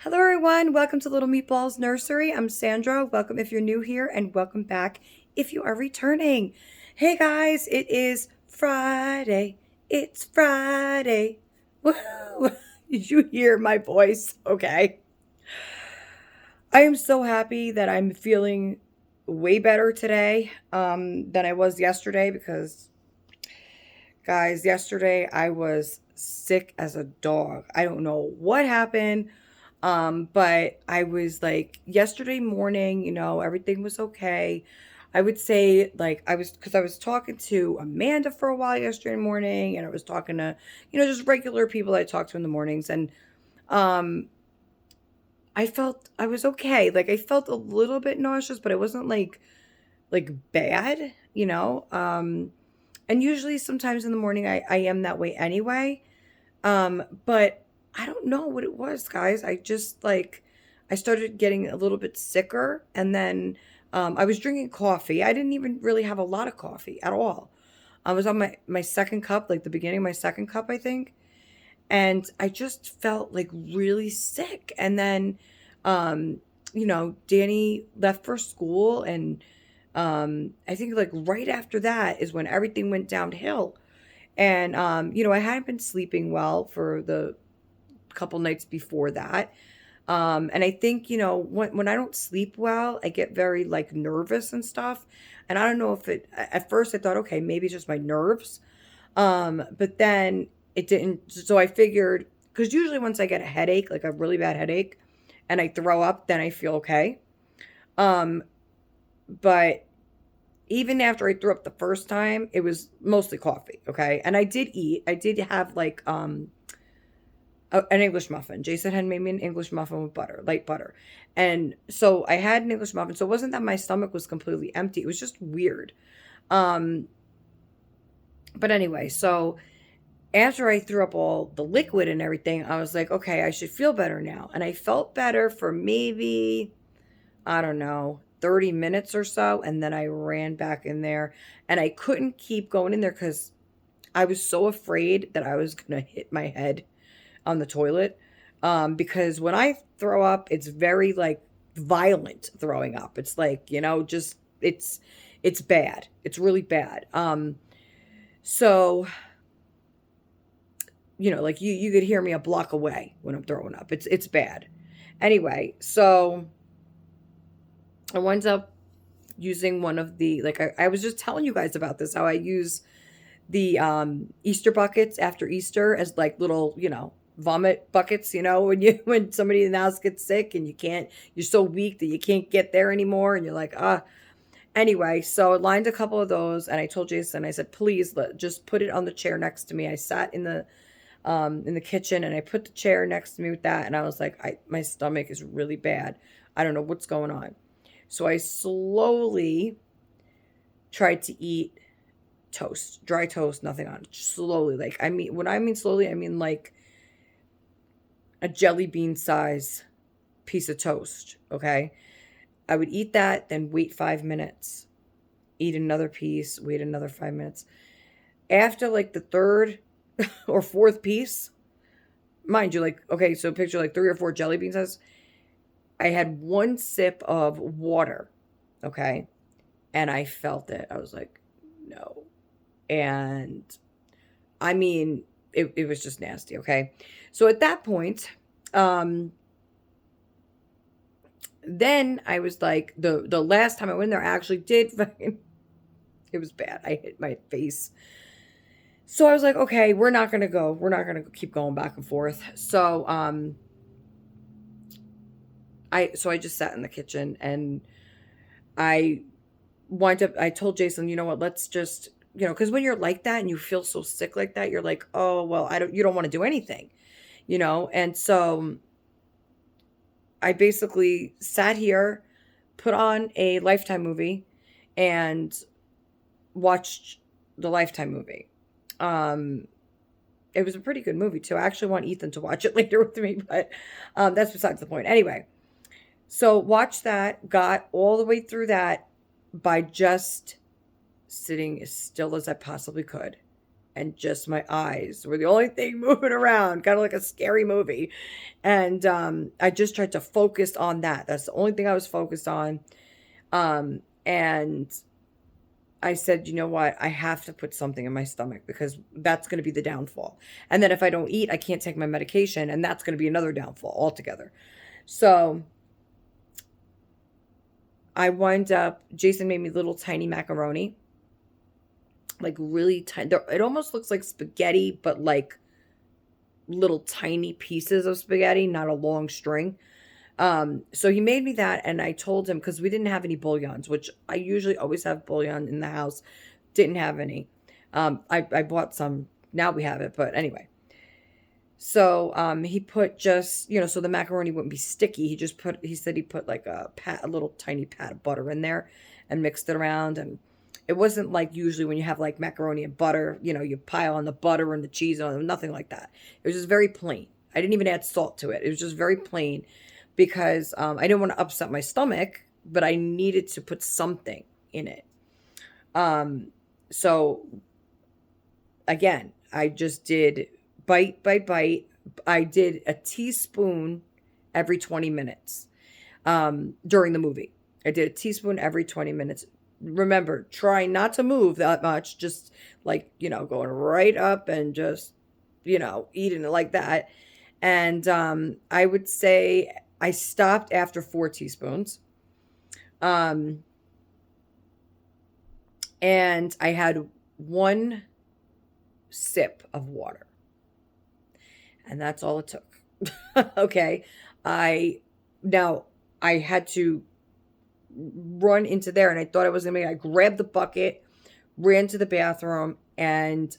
Hello, everyone. Welcome to Little Meatballs Nursery. I'm Sandra. Welcome if you're new here, and welcome back if you are returning. Hey, guys, it is Friday. It's Friday. Woo! Did you hear my voice? Okay. I am so happy that I'm feeling way better today than I was yesterday because, guys, yesterday I was sick as a dog. I don't know what happened. But I was like yesterday morning, everything was okay. I would say like because I was talking to Amanda for a while yesterday morning, and I was talking to, just regular people I talk to in the mornings, and um I felt I was okay. Like I felt a little bit nauseous, but it wasn't like bad, and usually sometimes in the morning I am that way anyway. But I don't know what it was, guys. I just like I started getting a little bit sicker, and then I was drinking coffee. I didn't even really have a lot of coffee at all. I was on my second cup, like the beginning of my second cup, I think, and I just felt like really sick. And then, um, Danny left for school, and I think like right after that is when everything went downhill. And I hadn't been sleeping well for the couple nights before that. And I think, when I don't sleep well, I get very like nervous and stuff. And I don't know if at first I thought, okay, maybe it's just my nerves. But then it didn't. So I figured, because usually once I get a headache, like a really bad headache, and I throw up, then I feel okay. Um, but even after I threw up the first time, it was mostly coffee. Okay. And I did eat, I did have like, an English muffin. Jason had made me an English muffin with butter, light butter. And so I had an English muffin. So it wasn't that my stomach was completely empty. It was just weird. Um, but anyway, so after I threw up all the liquid and everything, I was like, okay, I should feel better now. And I felt better for maybe, I don't know, 30 minutes or so. And then I ran back in there, and I couldn't keep going in there because I was so afraid that I was going to hit my head on the toilet. Because when I throw up, it's very like violent throwing up. It's like, just it's bad. It's really bad. So, like you could hear me a block away when I'm throwing up. It's bad. Anyway, so I wound up using one of the like I was just telling you guys about this, how I use the Easter buckets after Easter as like little, vomit buckets, when you when somebody in the house gets sick and you're so weak that you can't get there anymore, and you're like, ah. Anyway, so I lined a couple of those, and I told Jason, I said, please just put it on the chair next to me. I sat in the kitchen, and I put the chair next to me with that, and I was like, my stomach is really bad. I don't know what's going on. So I slowly tried to eat toast, dry toast, nothing on it. Slowly. Like, I mean, when I mean slowly, I mean like a jelly bean size piece of toast. Okay. I would eat that, then wait 5 minutes, eat another piece, wait another 5 minutes. After like the third or fourth piece, mind you, like, okay, so picture like 3 or 4 jelly bean size. I had one sip of water. Okay. And I felt it. I was like, no. And I mean, it was just nasty. Okay. So at that point, then I was like, the last time I went there, I actually did fucking, it was bad. I hit my face. So I was like, okay, we're not gonna go. We're not gonna keep going back and forth. So I just sat in the kitchen, and I I told Jason, you know what, let's just, because when you're like that and you feel so sick like that, you're like, oh, well, you don't want to do anything, and so I basically sat here, put on a Lifetime movie, and watched the Lifetime movie. Um, it was a pretty good movie too. I actually want Ethan to watch it later with me, but that's besides the point. Anyway, so watched that, got all the way through that by just sitting as still as I possibly could and just my eyes were the only thing moving around, kind of like a scary movie. And I just tried to focus on that. That's the only thing I was focused on. And I said, you know what? I have to put something in my stomach because that's going to be the downfall. And then if I don't eat, I can't take my medication, and that's going to be another downfall altogether. So I wind up, Jason made me little tiny macaroni, like really tiny. It almost looks like spaghetti, but like little tiny pieces of spaghetti, not a long string. So he made me that, and I told him, because we didn't have any bouillons, which I usually always have bouillon in the house. Didn't have any. I bought some. Now we have it, but anyway. So he put just, so the macaroni wouldn't be sticky. He said he put like a little tiny pat of butter in there and mixed it around. And it wasn't like usually when you have like macaroni and butter, you pile on the butter and the cheese on it, nothing like that. It was just very plain. I didn't even add salt to it. It was just very plain because I didn't want to upset my stomach, but I needed to put something in it. So again, I just did bite by bite. I did a teaspoon every 20 minutes during the movie. I did a teaspoon every 20 minutes. Remember, try not to move that much, just like, going right up and just, eating it like that. And I would say I stopped after 4 teaspoons. And I had 1 sip of water. And that's all it took. Okay. I had to run into there, and I thought I was going to I grabbed the bucket, ran to the bathroom, and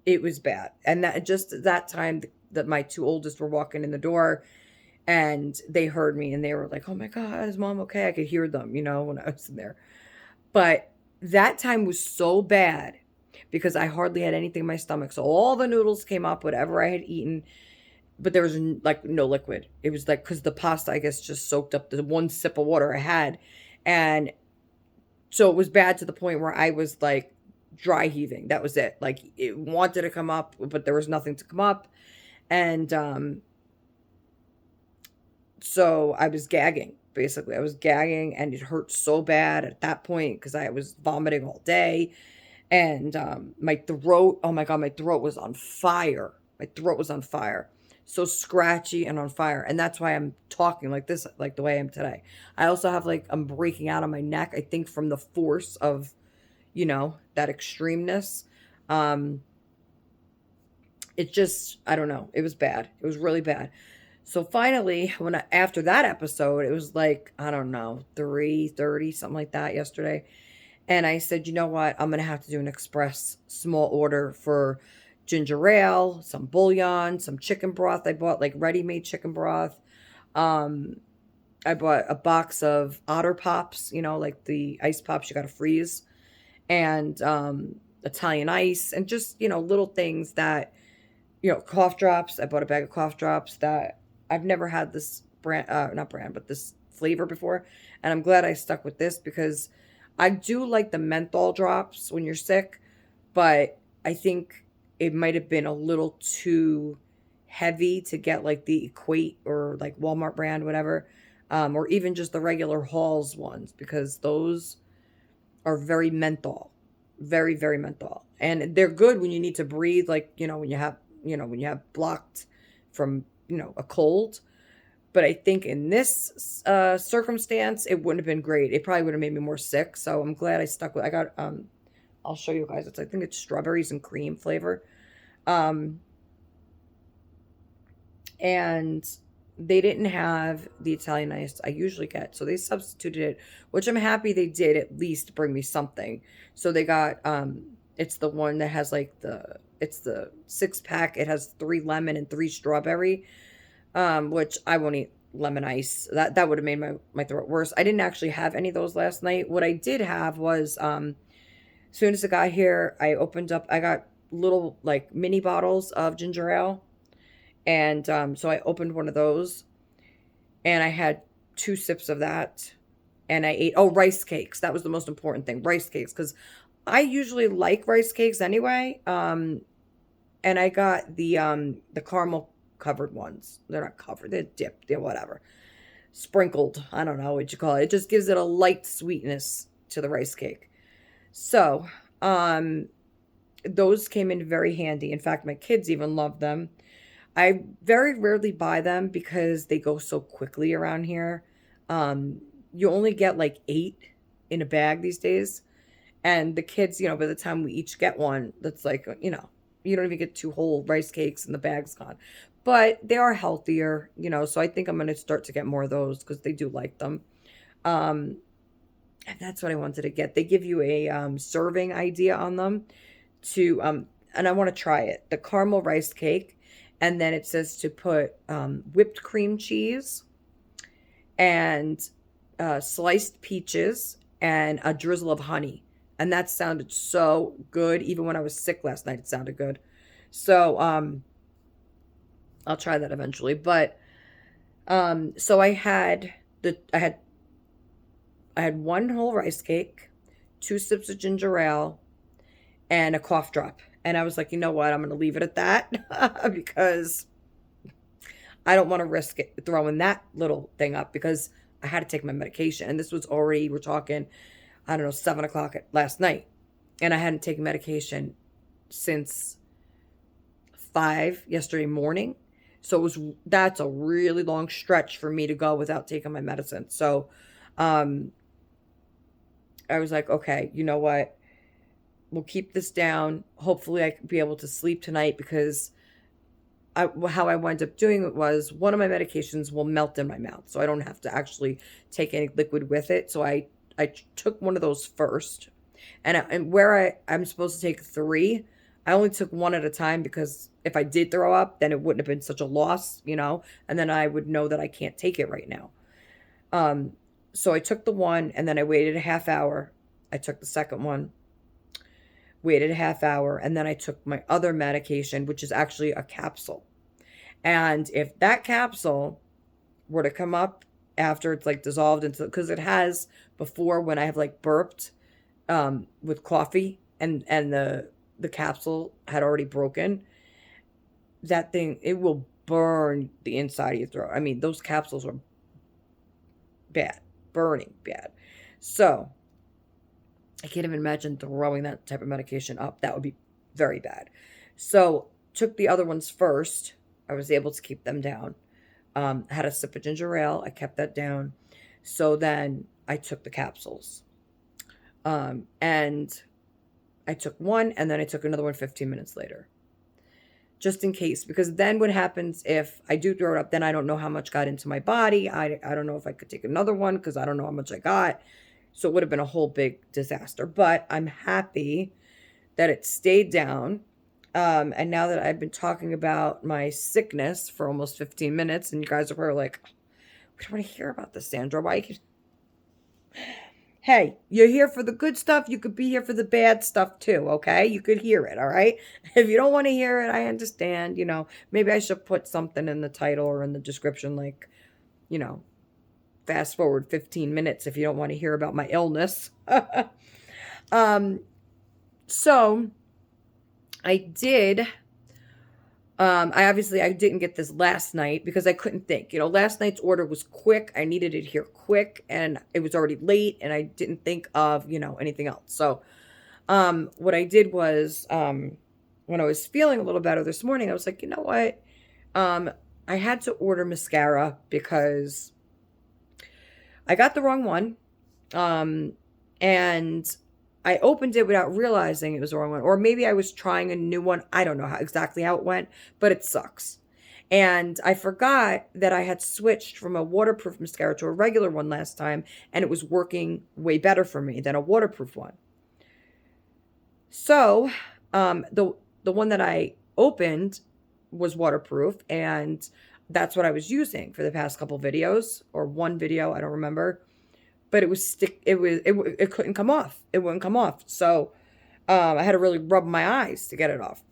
it was bad. And that time that my 2 oldest were walking in the door, and they heard me, and they were like, oh my God, is Mom okay? I could hear them, when I was in there. But that time was so bad because I hardly had anything in my stomach. So all the noodles came up, whatever I had eaten, but there was like no liquid. It was like, because the pasta, I guess, just soaked up the 1 sip of water I had. And so it was bad to the point where I was like dry heaving. That was it. Like, it wanted to come up, but there was nothing to come up. And so I was gagging. Basically, I was gagging, and it hurt so bad at that point because I was vomiting all day. And my throat, oh my God, my throat was on fire. My throat was on fire. So scratchy and on fire. And that's why I'm talking like this, like the way I am today. I also have I'm breaking out on my neck, I think from the force of, that extremeness. It just, I don't know. It was bad. It was really bad. So finally, after that episode, it was like, I don't know, 3:30, something like that yesterday. And I said, you know what? I'm going to have to do an express small order for ginger ale, some bouillon, some chicken broth. I bought ready-made chicken broth. I bought a box of Otter Pops, like the ice pops you got to freeze. And Italian ice, and just, little things that, cough drops. I bought a bag of cough drops that I've never had this brand, not brand, but this flavor before. And I'm glad I stuck with this because I do like the menthol drops when you're sick, but I think it might have been a little too heavy to get the Equate or Walmart brand, whatever, or even just the regular Halls ones, because those are very menthol, very, very menthol. And they're good when you need to breathe, when you have blocked from, a cold. But I think in this circumstance, it wouldn't have been great. It probably would have made me more sick. So I'm glad I stuck with. I got. I'll show you guys. I think it's strawberries and cream flavor. And they didn't have the Italian ice I usually get, so they substituted it, which I'm happy they did at least bring me something. So they got. It's the one that has it's the 6-pack. It has 3 lemon and 3 strawberry. Which I won't eat lemon ice. That would have made my throat worse. I didn't actually have any of those last night. What I did have was, as soon as I got here, I got little mini bottles of ginger ale. And so I opened one of those, and I had 2 sips of that, and I ate, rice cakes. That was the most important thing, rice cakes, because I usually like rice cakes anyway. And I got the caramel covered ones. They're not covered, they're dipped, they're whatever. Sprinkled. I don't know what you call it. It just gives it a light sweetness to the rice cake. So, um, those came in very handy. In fact, my kids even love them. I very rarely buy them because they go so quickly around here. Um, you only get like 8 in a bag these days. And the kids, by the time we each get one, that's like, you don't even get 2 whole rice cakes and the bag's gone. But they are healthier, so I think I'm going to start to get more of those because they do like them. Um, and that's what I wanted to get. They give you a serving idea on them and I want to try it. The caramel rice cake, and then it says to put whipped cream cheese and sliced peaches and a drizzle of honey. And that sounded so good. Even when I was sick last night, it sounded good. So I'll try that eventually. But so I had one whole rice cake, 2 sips of ginger ale, and a cough drop. And I was like, you know what? I'm going to leave it at that because I don't want to risk it throwing that little thing up because I had to take my medication. And this was already, we're talking, I don't know, 7 o'clock last night. And I hadn't taken medication since 5 yesterday morning. So that's a really long stretch for me to go without taking my medicine. So um, I was like, okay, you know what? We'll keep this down. Hopefully I could be able to sleep tonight because how I wind up doing it was one of my medications will melt in my mouth. So I don't have to actually take any liquid with it. So I took one of those first. And where I'm supposed to take 3, I only took one at a time because if I did throw up, then it wouldn't have been such a loss, and then I would know that I can't take it right now. Um, so I took the one and then I waited a half hour. I took the second one, waited a half hour, and then I took my other medication, which is actually a capsule. And if that capsule were to come up after it's like dissolved into, because it has before when I have like burped with coffee and the capsule had already broken, that thing, it will burn the inside of your throat. I mean, those capsules are bad, burning bad. So I can't even imagine throwing that type of medication up. That would be very bad. So took the other ones first. I was able to keep them down. Had a sip of ginger ale. I kept that down. So then I took the capsules. And I took one and then I took another one 15 minutes later. Just in case. Because then what happens if I do throw it up, then I don't know how much got into my body. I don't know if I could take another one because I don't know how much I got. So it would have been a whole big disaster. But I'm happy that it stayed down. And now that I've been talking about my sickness for almost 15 minutes, and you guys are probably like, we don't want to hear about this, Sandra. Why? Hey, you're here for the good stuff. You could be here for the bad stuff too, okay? You could hear it, all right? If you don't want to hear it, I understand. Maybe I should put something in the title or in the description like, you know, fast forward 15 minutes if you don't want to hear about my illness. um, so I did. I didn't get this last night because I couldn't think. Last night's order was quick. I needed it here quick, and it was already late, and I didn't think of anything else. So, what I did was, when I was feeling a little better this morning, I was like, you know what? I had to order mascara because I got the wrong one, and I opened it without realizing it was the wrong one. Or maybe I was trying a new one. I don't know exactly how it went, but it sucks. And I forgot that I had switched from a waterproof mascara to a regular one last time, and it was working way better for me than a waterproof one. So, the one that I opened was waterproof, and that's what I was using for the past couple videos, or one video, I don't remember. But it couldn't come off. It wouldn't come off. So I had to really rub my eyes to get it off.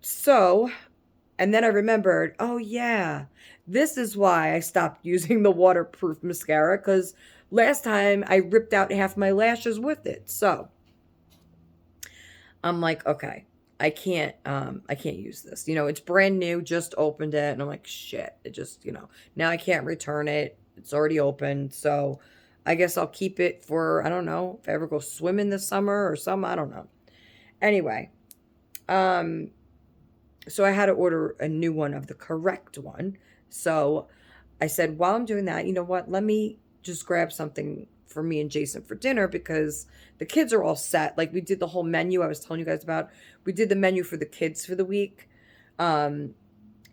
So, and then I remembered, oh yeah, this is why I stopped using the waterproof mascara, because last time I ripped out half my lashes with it. So I'm like, okay, I can't use this. It's brand new, just opened it, and I'm like, shit, it just, now I can't return it. It's already open. So I guess I'll keep it for, I don't know, if I ever go swimming this summer or something, I don't know. Anyway, um, so I had to order a new one of the correct one. So I said, while I'm doing that, you know what? Let me just grab something for me and Jason for dinner because the kids are all set. Like we did the whole menu I was telling you guys about. We did the menu for the kids for the week. Um,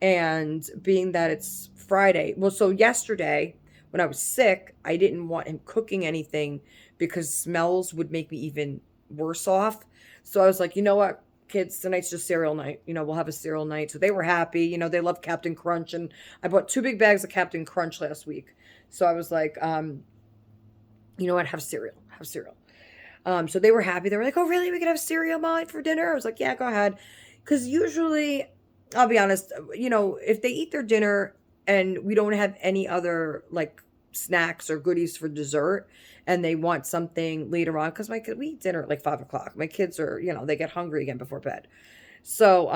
and being that it's Friday, well, so yesterday when I was sick, I didn't want him cooking anything because smells would make me even worse off. So I was like, you know what, kids, tonight's just cereal night. We'll have a cereal night. So they were happy. They love Captain Crunch. And I bought 2 big bags of Captain Crunch last week. So I was like, you know what, have cereal. Have cereal. So they were happy. They were like, oh, really? We could have cereal, Molly, for dinner? I was like, yeah, go ahead. Because usually, I'll be honest, if they eat their dinner and we don't have any other like snacks or goodies for dessert and they want something later on, because we eat dinner at like 5 o'clock. My kids are, they get hungry again before bed. So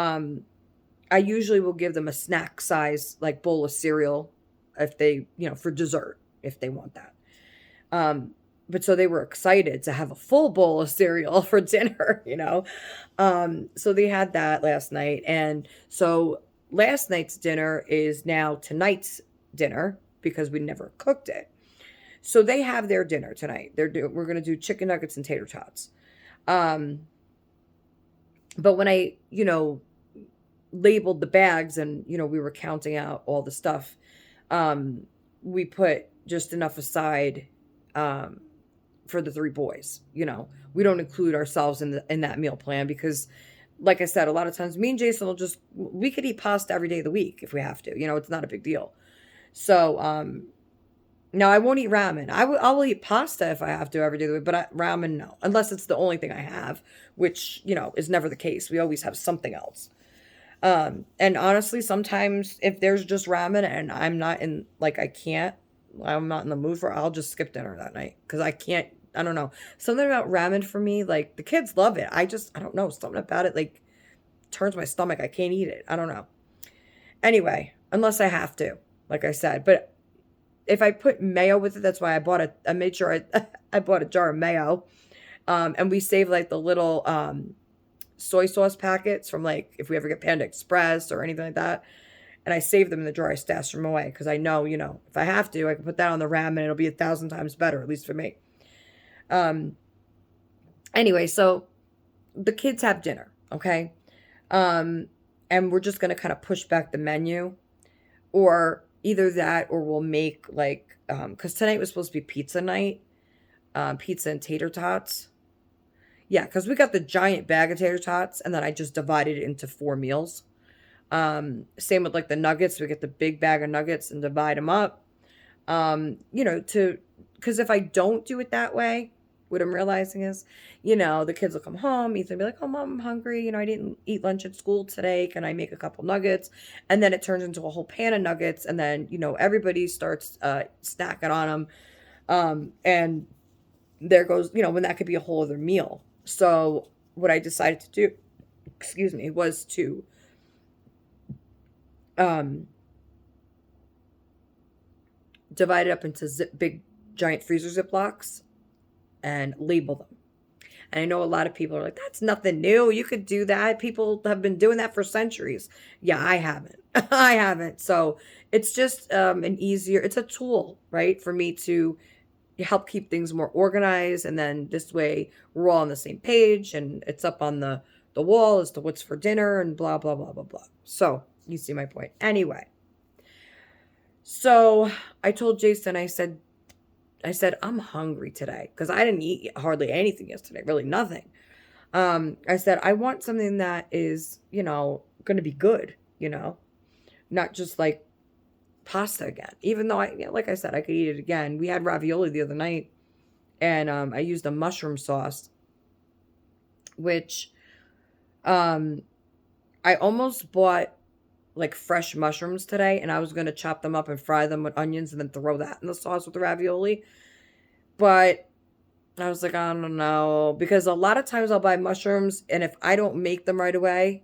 I usually will give them a snack size like bowl of cereal if they, for dessert, if they want that. But so they were excited to have a full bowl of cereal for dinner. So they had that last night. And so last night's dinner is now tonight's dinner because we never cooked it. So they have their dinner tonight. We're going to do chicken nuggets and tater tots. But when I, labeled the bags and, we were counting out all the stuff, we put just enough aside, for the 3 boys. We don't include ourselves in that meal plan because, like I said, a lot of times me and Jason we could eat pasta every day of the week if we have to. It's not a big deal. So now I won't eat ramen. I will eat pasta if I have to every day of the week, but ramen no, unless it's the only thing I have, which is never the case. We always have something else. And honestly, sometimes if there's just ramen and I'm not in I'm not in the mood for it, I'll just skip dinner that night because I don't know. Something about ramen for me, like the kids love it. I don't know. Something about it like turns my stomach. I can't eat it. I don't know. Anyway, unless I have to, like I said. But if I put mayo with it, that's why I made sure I bought a jar of mayo. And we save like the little soy sauce packets from like if we ever get Panda Express or anything like that. And I save them in the drawer. I stash them away because I know, if I have to, I can put that on the ramen. It'll be 1,000 times better, at least for me. Anyway, so the kids have dinner, okay? And we're just going to kind of push back the menu or either that or we'll make like, because tonight was supposed to be pizza night, pizza and tater tots. Yeah, because we got the giant bag of tater tots and then I just divided it into 4 meals. Same with like the nuggets. We get the big bag of nuggets and divide them up. Because if I don't do it that way, what I'm realizing is, the kids will come home, Ethan will be like, oh, Mom, I'm hungry. I didn't eat lunch at school today. Can I make a couple nuggets? And then it turns into a whole pan of nuggets. And then, everybody starts snacking on them. And there goes, when that could be a whole other meal. So what I decided to do, was to divide it up into big giant freezer Ziplocs and label them. And I know a lot of people are like, that's nothing new. You could do that. People have been doing that for centuries. Yeah, I haven't. I haven't. So it's just it's a tool, right, for me to help keep things more organized. And then this way we're all on the same page and it's up on the wall as to what's for dinner and blah, blah, blah, blah, blah. So you see my point. Anyway, so I told Jason, I said, I'm hungry today because I didn't eat hardly anything yesterday, really nothing. I said, I want something that is, going to be good, not just like pasta again. Even though like I said, I could eat it again. We had ravioli the other night and I used a mushroom sauce, which I almost bought like fresh mushrooms today and I was going to chop them up and fry them with onions and then throw that in the sauce with the ravioli. But I was like, I don't know. Because a lot of times I'll buy mushrooms, and if I don't make them right away,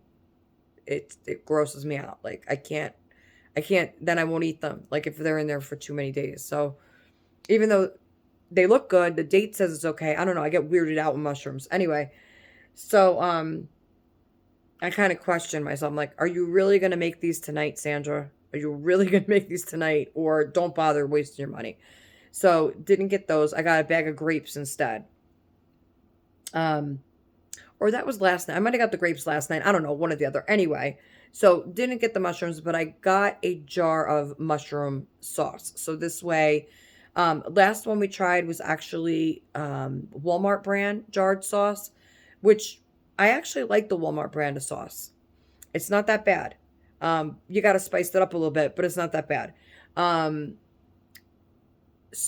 it grosses me out. Like, I can't, then I won't eat them. Like, if they're in there for too many days. So, even though they look good, the date says it's okay. I don't know. I get weirded out with mushrooms. Anyway, so, I kind of question myself. I'm like, are you really going to make these tonight, Sandra? Are you really going to make these tonight? Or don't bother wasting your money. So, didn't get those. I got a bag of grapes instead. Um, or that was last night. I might have got the grapes last night. I don't know, one or the other. Anyway, so didn't get the mushrooms, but I got a jar of mushroom sauce. So this way, last one we tried was actually Walmart brand jarred sauce, which I actually like the Walmart brand of sauce. It's not that bad. You got to spice it up a little bit, but it's not that bad. Um,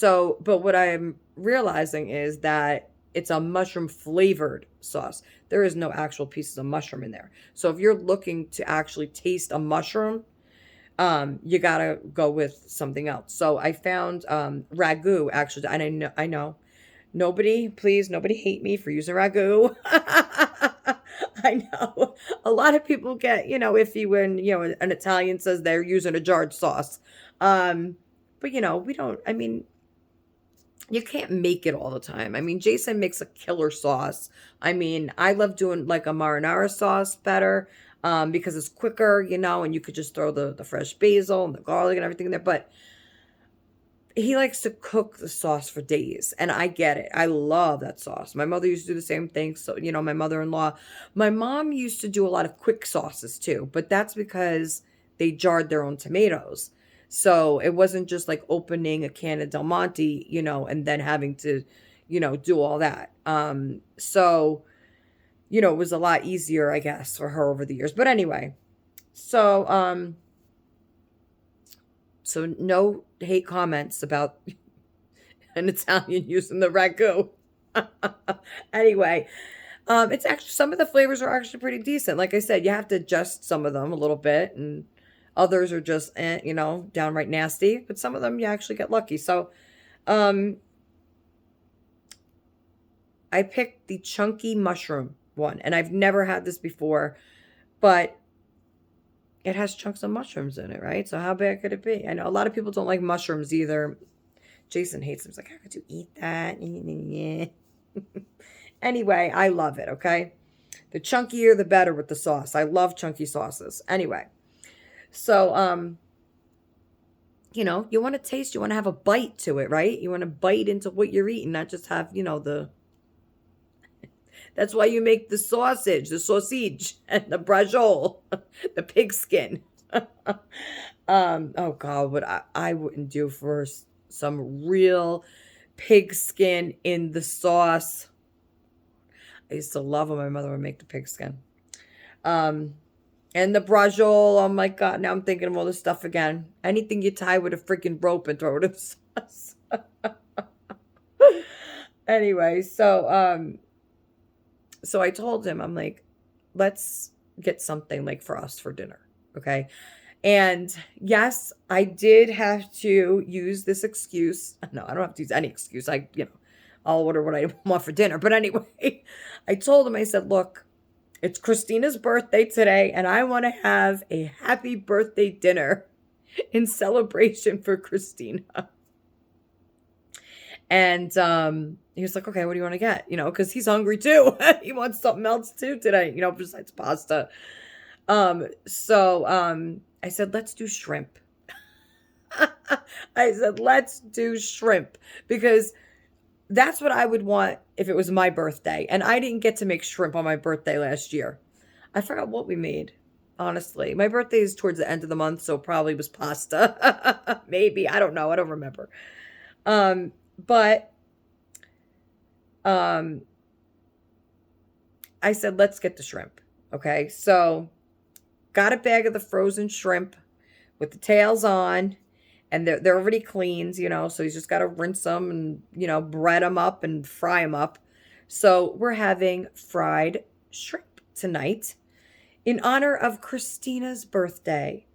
but what I'm realizing is that it's a mushroom flavored sauce. There is no actual pieces of mushroom in there. So if you're looking to actually taste a mushroom, you gotta go with something else. So I found ragu actually, and I know, nobody hate me for using ragu. I know a lot of people get iffy when an Italian says they're using a jarred sauce. But we don't. I mean, you can't make it all the time. I mean, Jason makes a killer sauce. I mean, I love doing like a marinara sauce better because it's quicker, and you could just throw the fresh basil and the garlic and everything in there. But he likes to cook the sauce for days, and I get it. I love that sauce. My mother used to do the same thing. So, my mother-in-law, my mom used to do a lot of quick sauces too, but that's because they jarred their own tomatoes. So it wasn't just like opening a can of Del Monte, and then having to, do all that. It was a lot easier, I guess, for her over the years. But anyway, so, so no hate comments about an Italian using the ragu. Anyway, it's actually, some of the flavors are actually pretty decent. Like I said, you have to adjust some of them a little bit, and others are just, downright nasty. But some of them you actually get lucky. So, I picked the chunky mushroom one, and I've never had this before, but it has chunks of mushrooms in it, right? So how bad could it be? I know a lot of people don't like mushrooms either. Jason hates them. He's like, how could you eat that? Anyway, I love it, okay? The chunkier, the better with the sauce. I love chunky sauces. Anyway, so, you want to taste, you want to have a bite to it, right? You want to bite into what you're eating, not just have, that's why you make the sausage, and the braciole, the pig skin. Oh God, what I wouldn't do for some real pig skin in the sauce. I used to love when my mother would make the pig skin. And the braciole, oh my God, now I'm thinking of all this stuff again. Anything you tie with a freaking rope and throw it in sauce. Anyway, so I told him, I'm like, let's get something like for us for dinner. Okay. And yes, I did have to use this excuse. No, I don't have to use any excuse. I'll order what I want for dinner. But anyway, I told him, I said, look, it's Christina's birthday today, and I want to have a happy birthday dinner in celebration for Christina. And he was like, okay, what do you want to get? Because he's hungry too. He wants something else too today, besides pasta. I said, let's do shrimp. I said, let's do shrimp, because that's what I would want if it was my birthday. And I didn't get to make shrimp on my birthday last year. I forgot what we made, honestly. My birthday is towards the end of the month, so probably was pasta. Maybe. I don't know. I don't remember. But I said, let's get the shrimp. Okay. So got a bag of the frozen shrimp with the tails on, and they're already cleaned, so he's just got to rinse them and, bread them up and fry them up. So we're having fried shrimp tonight in honor of Christina's birthday.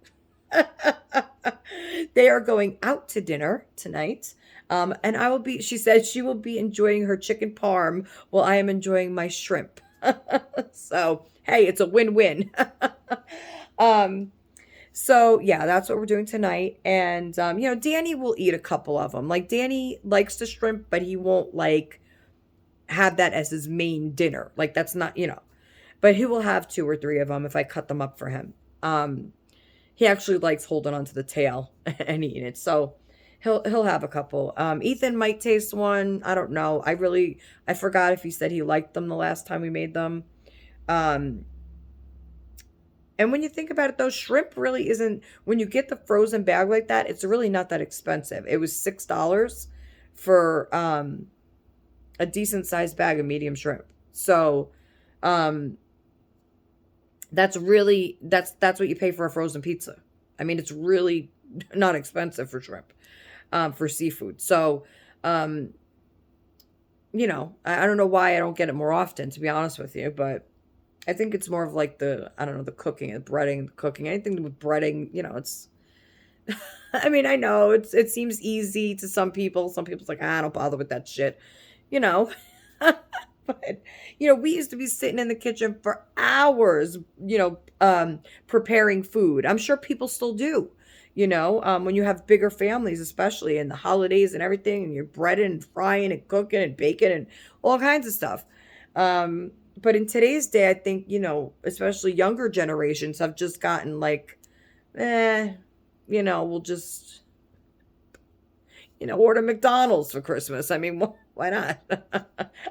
They are going out to dinner tonight. And she said she will be enjoying her chicken parm while I am enjoying my shrimp. So, hey, it's a win-win. um, so yeah, that's what we're doing tonight. And, Danny will eat a couple of them. Like, Danny likes the shrimp, but he won't like have that as his main dinner. Like, that's not, but he will have 2 or 3 of them if I cut them up for him. He actually likes holding onto the tail and eating it. So he'll have a couple. Ethan might taste one. I don't know. I forgot if he said he liked them the last time we made them. And when you think about it, though, shrimp really isn't, when you get the frozen bag like that, it's really not that expensive. It was $6 for a decent sized bag of medium shrimp. So that's what you pay for a frozen pizza. I mean, it's really not expensive for shrimp, for seafood. So, I don't know why I don't get it more often, to be honest with you, but I think it's more of like the cooking and breading, the cooking, anything with breading, it's, I mean, I know it seems easy to some people. Some people's like, I don't bother with that shit, but, we used to be sitting in the kitchen for hours, preparing food. I'm sure people still do, when you have bigger families, especially in the holidays and everything, and you're breading and frying and cooking and baking and all kinds of stuff. But in today's day, I think, especially younger generations have just gotten like, we'll just, order McDonald's for Christmas. I mean, why not?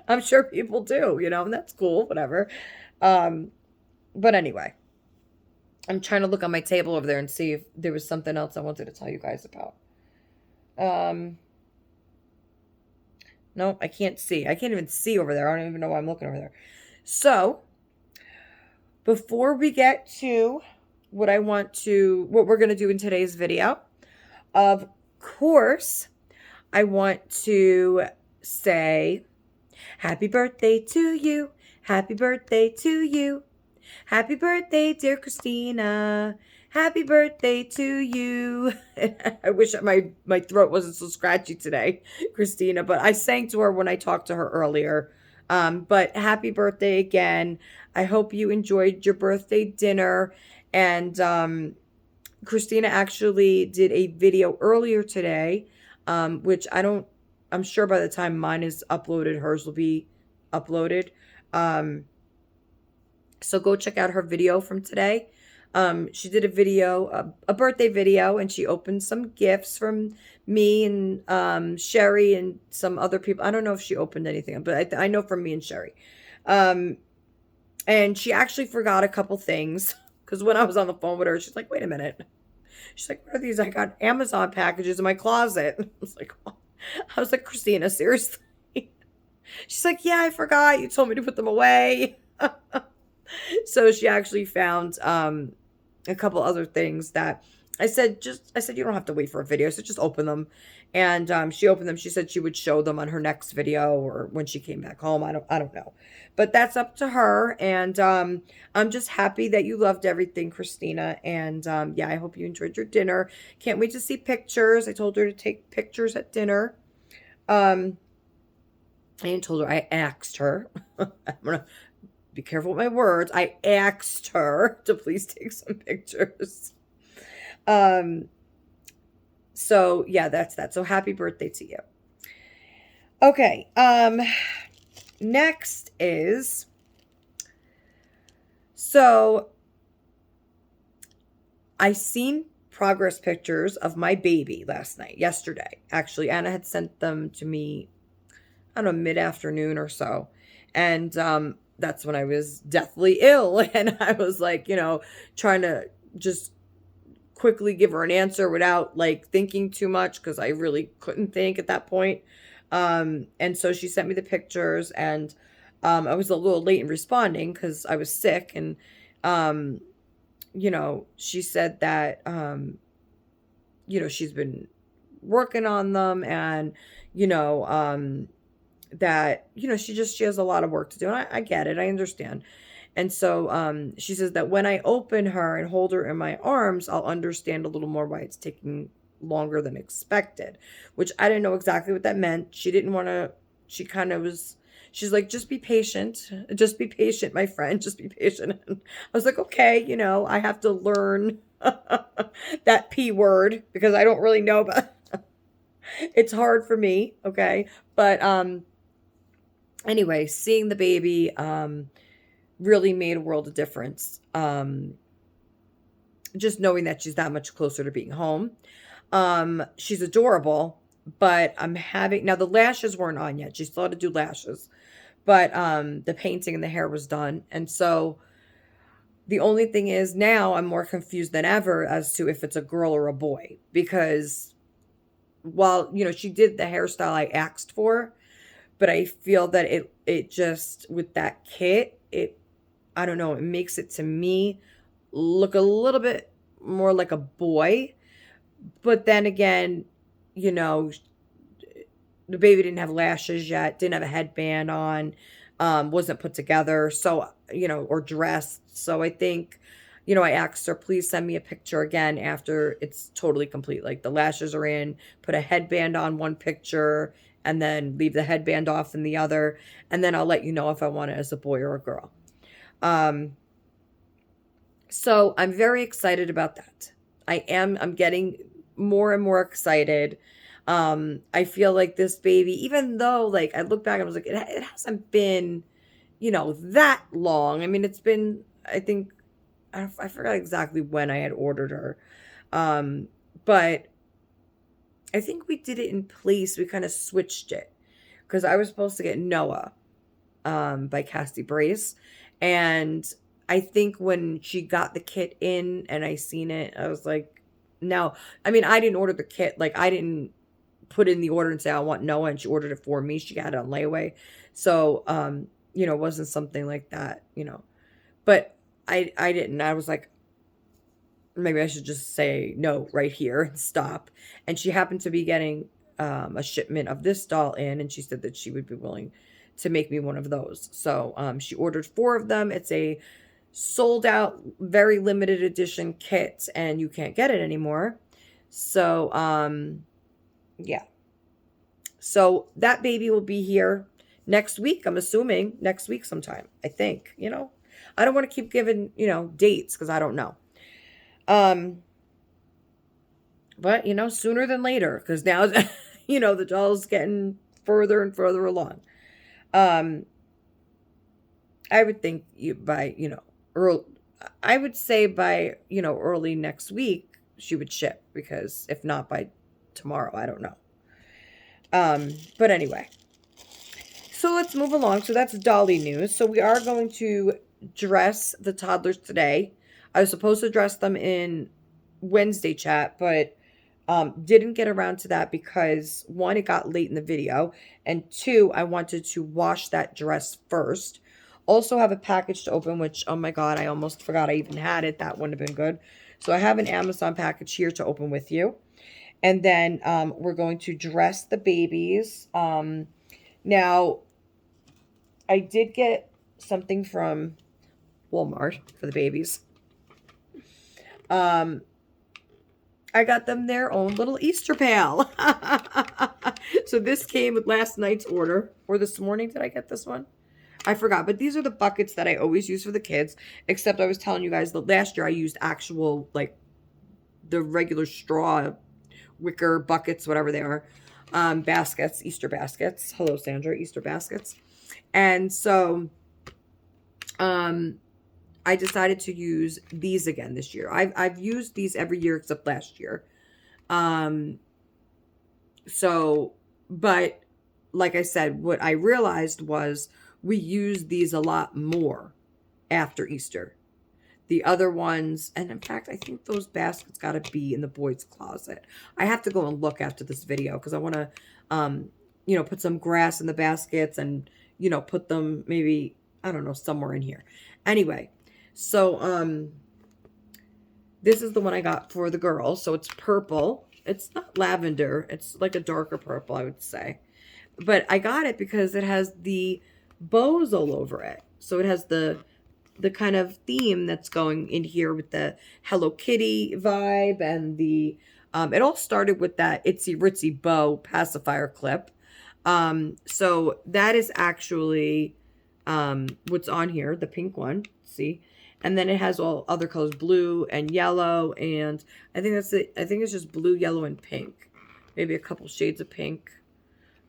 I'm sure people do, and that's cool, whatever. But anyway, I'm trying to look on my table over there and see if there was something else I wanted to tell you guys about. No, I can't see. I can't even see over there. I don't even know why I'm looking over there. So, before we get to what we're going to do in today's video, of course, I want to say happy birthday to you. Happy birthday to you. Happy birthday, dear Christina. Happy birthday to you. I wish my throat wasn't so scratchy today, Christina, but I sang to her when I talked to her earlier. But happy birthday again. I hope you enjoyed your birthday dinner. And Christina actually did a video earlier today, which I'm sure by the time mine is uploaded, hers will be uploaded. So go check out her video from today. She did a video, a birthday video, and she opened some gifts from me and Sherry and some other people. I don't know if she opened anything, but I know from me and Sherry. And she actually forgot a couple things, because when I was on the phone with her, she's like, wait a minute. She's like, what are these? I got Amazon packages in my closet. I was like, Christina, seriously? She's like, yeah, I forgot. You told me to put them away. So she actually found a couple other things that I said, you don't have to wait for a video, so just open them. And she opened them. She said she would show them on her next video or when she came back home. I don't know. But that's up to her. And I'm just happy that you loved everything, Christina. And yeah, I hope you enjoyed your dinner. Can't wait to see pictures. I told her to take pictures at dinner. I didn't told her, I asked her. I'm going to be careful with my words. I asked her to please take some pictures. So yeah, that's that. So happy birthday to you. Okay. Next is, so I seen progress pictures of my baby yesterday. Actually, Anna had sent them to me, I don't know, mid-afternoon or so. And, that's when I was deathly ill. And I was like, trying to just quickly give her an answer without like thinking too much, because I really couldn't think at that point. And so she sent me the pictures, and I was a little late in responding because I was sick. And, she said that, she's been working on them, and, that, she has a lot of work to do. And I get it. I understand. And so she says that when I open her and hold her in my arms, I'll understand a little more why it's taking longer than expected, which I didn't know exactly what that meant. She didn't want to, she kind of was, she's like, just be patient, my friend, just be patient. And I was like, okay, I have to learn that P word because I don't really know, but it's hard for me. Okay. But, anyway, seeing the baby, really made a world of difference. Just knowing that she's that much closer to being home. She's adorable, but I'm having now the lashes weren't on yet. She still had to do lashes, but the painting and the hair was done. And so the only thing is now I'm more confused than ever as to if it's a girl or a boy because while she did the hairstyle I asked for, but I feel that it just with that kit, I don't know, it makes it to me look a little bit more like a boy. But then again, you know, the baby didn't have lashes yet, didn't have a headband on, wasn't put together, so, or dressed. So I think, I asked her, please send me a picture again after it's totally complete. Like the lashes are in, put a headband on one picture, and then leave the headband off in the other. And then I'll let you know if I want it as a boy or a girl. So I'm very excited about that. I'm getting more and more excited. I feel like this baby, even though like I look back, I was like, it hasn't been, that long. I mean, it's been, I think, I forgot exactly when I had ordered her. But I think we did it in place. We kind of switched it because I was supposed to get Noah, by Cassie Brace. And I think when she got the kit in and I seen it, I was like, no. I mean, I didn't order the kit. Like, I didn't put in the order and say, I want Noah, and she ordered it for me. She got it on layaway. So, it wasn't something like that, But I didn't. I was like, maybe I should just say no right here and stop. And she happened to be getting a shipment of this doll in, and she said that she would be willing to make me one of those. So she ordered 4 of them. It's a sold out, very limited edition kit, and you can't get it anymore. So yeah. So that baby will be here next week. I'm assuming next week sometime. I think, I don't want to keep giving, dates because I don't know. But sooner than later, because now, the doll's getting further and further along. I would think early, I would say by, early next week, she would ship, because if not by tomorrow, I don't know. But anyway, so let's move along. So that's Dolly news. So we are going to dress the toddlers today. I was supposed to dress them in Wednesday chat, but didn't get around to that because 1, it got late in the video, and 2, I wanted to wash that dress first. Also have a package to open, which, oh my God, I almost forgot I even had it. That wouldn't have been good. So I have an Amazon package here to open with you. And then we're going to dress the babies. Now, I did get something from Walmart for the babies. I got them their own little Easter pail. So this came with last night's order. Or this morning, did I get this one? I forgot. But these are the buckets that I always use for the kids. Except I was telling you guys that last year I used actual, like, the regular straw wicker buckets, whatever they are. Baskets, Easter baskets. Hello, Sandra. Easter baskets. And so, I decided to use these again this year. I've used these every year except last year. But like I said, what I realized was we use these a lot more after Easter. The other ones, and in fact, I think those baskets got to be in the boys' closet. I have to go and look after this video because I want to, put some grass in the baskets and, put them maybe, I don't know, somewhere in here. Anyway. So, this is the one I got for the girls. So it's purple. It's not lavender. It's like a darker purple, I would say. But I got it because it has the bows all over it. So it has the kind of theme that's going in here with the Hello Kitty vibe and the It all started with that Itsy Ritzy Bow pacifier clip. So that is actually what's on here, the pink one. See? And then it has all other colors, blue and yellow, and I think that's it. I think it's just blue, yellow, and pink. Maybe a couple shades of pink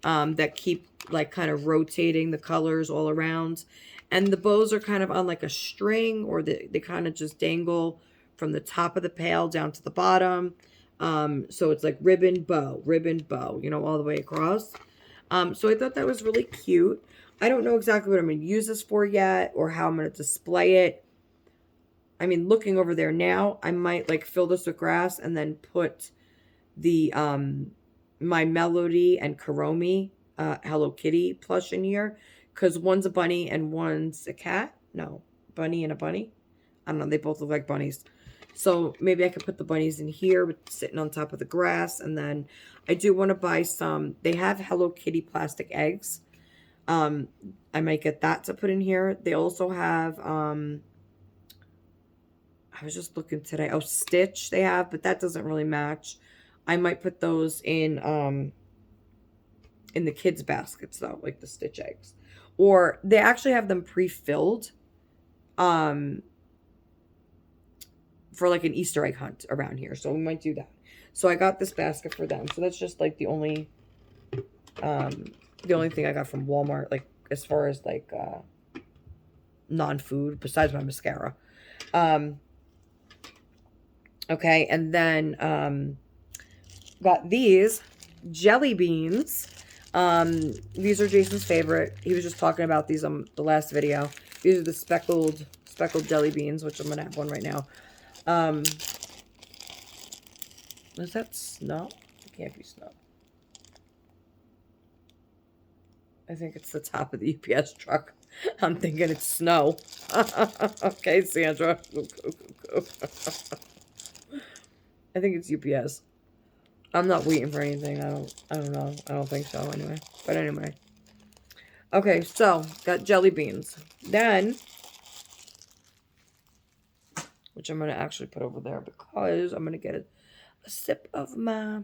that keep like kind of rotating the colors all around. And the bows are kind of on like a string, or they kind of just dangle from the top of the pail down to the bottom. So it's like ribbon, bow, you know, all the way across. So I thought that was really cute. I don't know exactly what I'm going to use this for yet, or how I'm going to display it. I mean, looking over there now, I might like fill this with grass and then put the my Melody and Kuromi Hello Kitty plush in here, because one's a bunny and one's a cat. No, bunny and a bunny. I don't know. They both look like bunnies. So maybe I could put the bunnies in here sitting on top of the grass. And then I do want to buy some. They have Hello Kitty plastic eggs. I might get that to put in here. They also have, I was just looking today. Oh, Stitch they have, but that doesn't really match. I might put those in the kids' baskets though, like the Stitch eggs. Or they actually have them pre-filled for like an Easter egg hunt around here. So we might do that. So I got this basket for them. So that's just like the only thing I got from Walmart, like as far as like non-food besides my mascara. Okay, and then got these jelly beans. These are Jason's favorite. He was just talking about these on the last video. These are the speckled jelly beans, which I'm gonna have one right now. Is that snow? It can't be snow. I think it's the top of the UPS truck. I'm thinking it's snow. Okay, Sandra. I think it's UPS. I'm not waiting for anything. I don't know. I don't think so anyway. But anyway. Okay, so got jelly beans. Then, which I'm going to actually put over there because I'm going to get a sip of my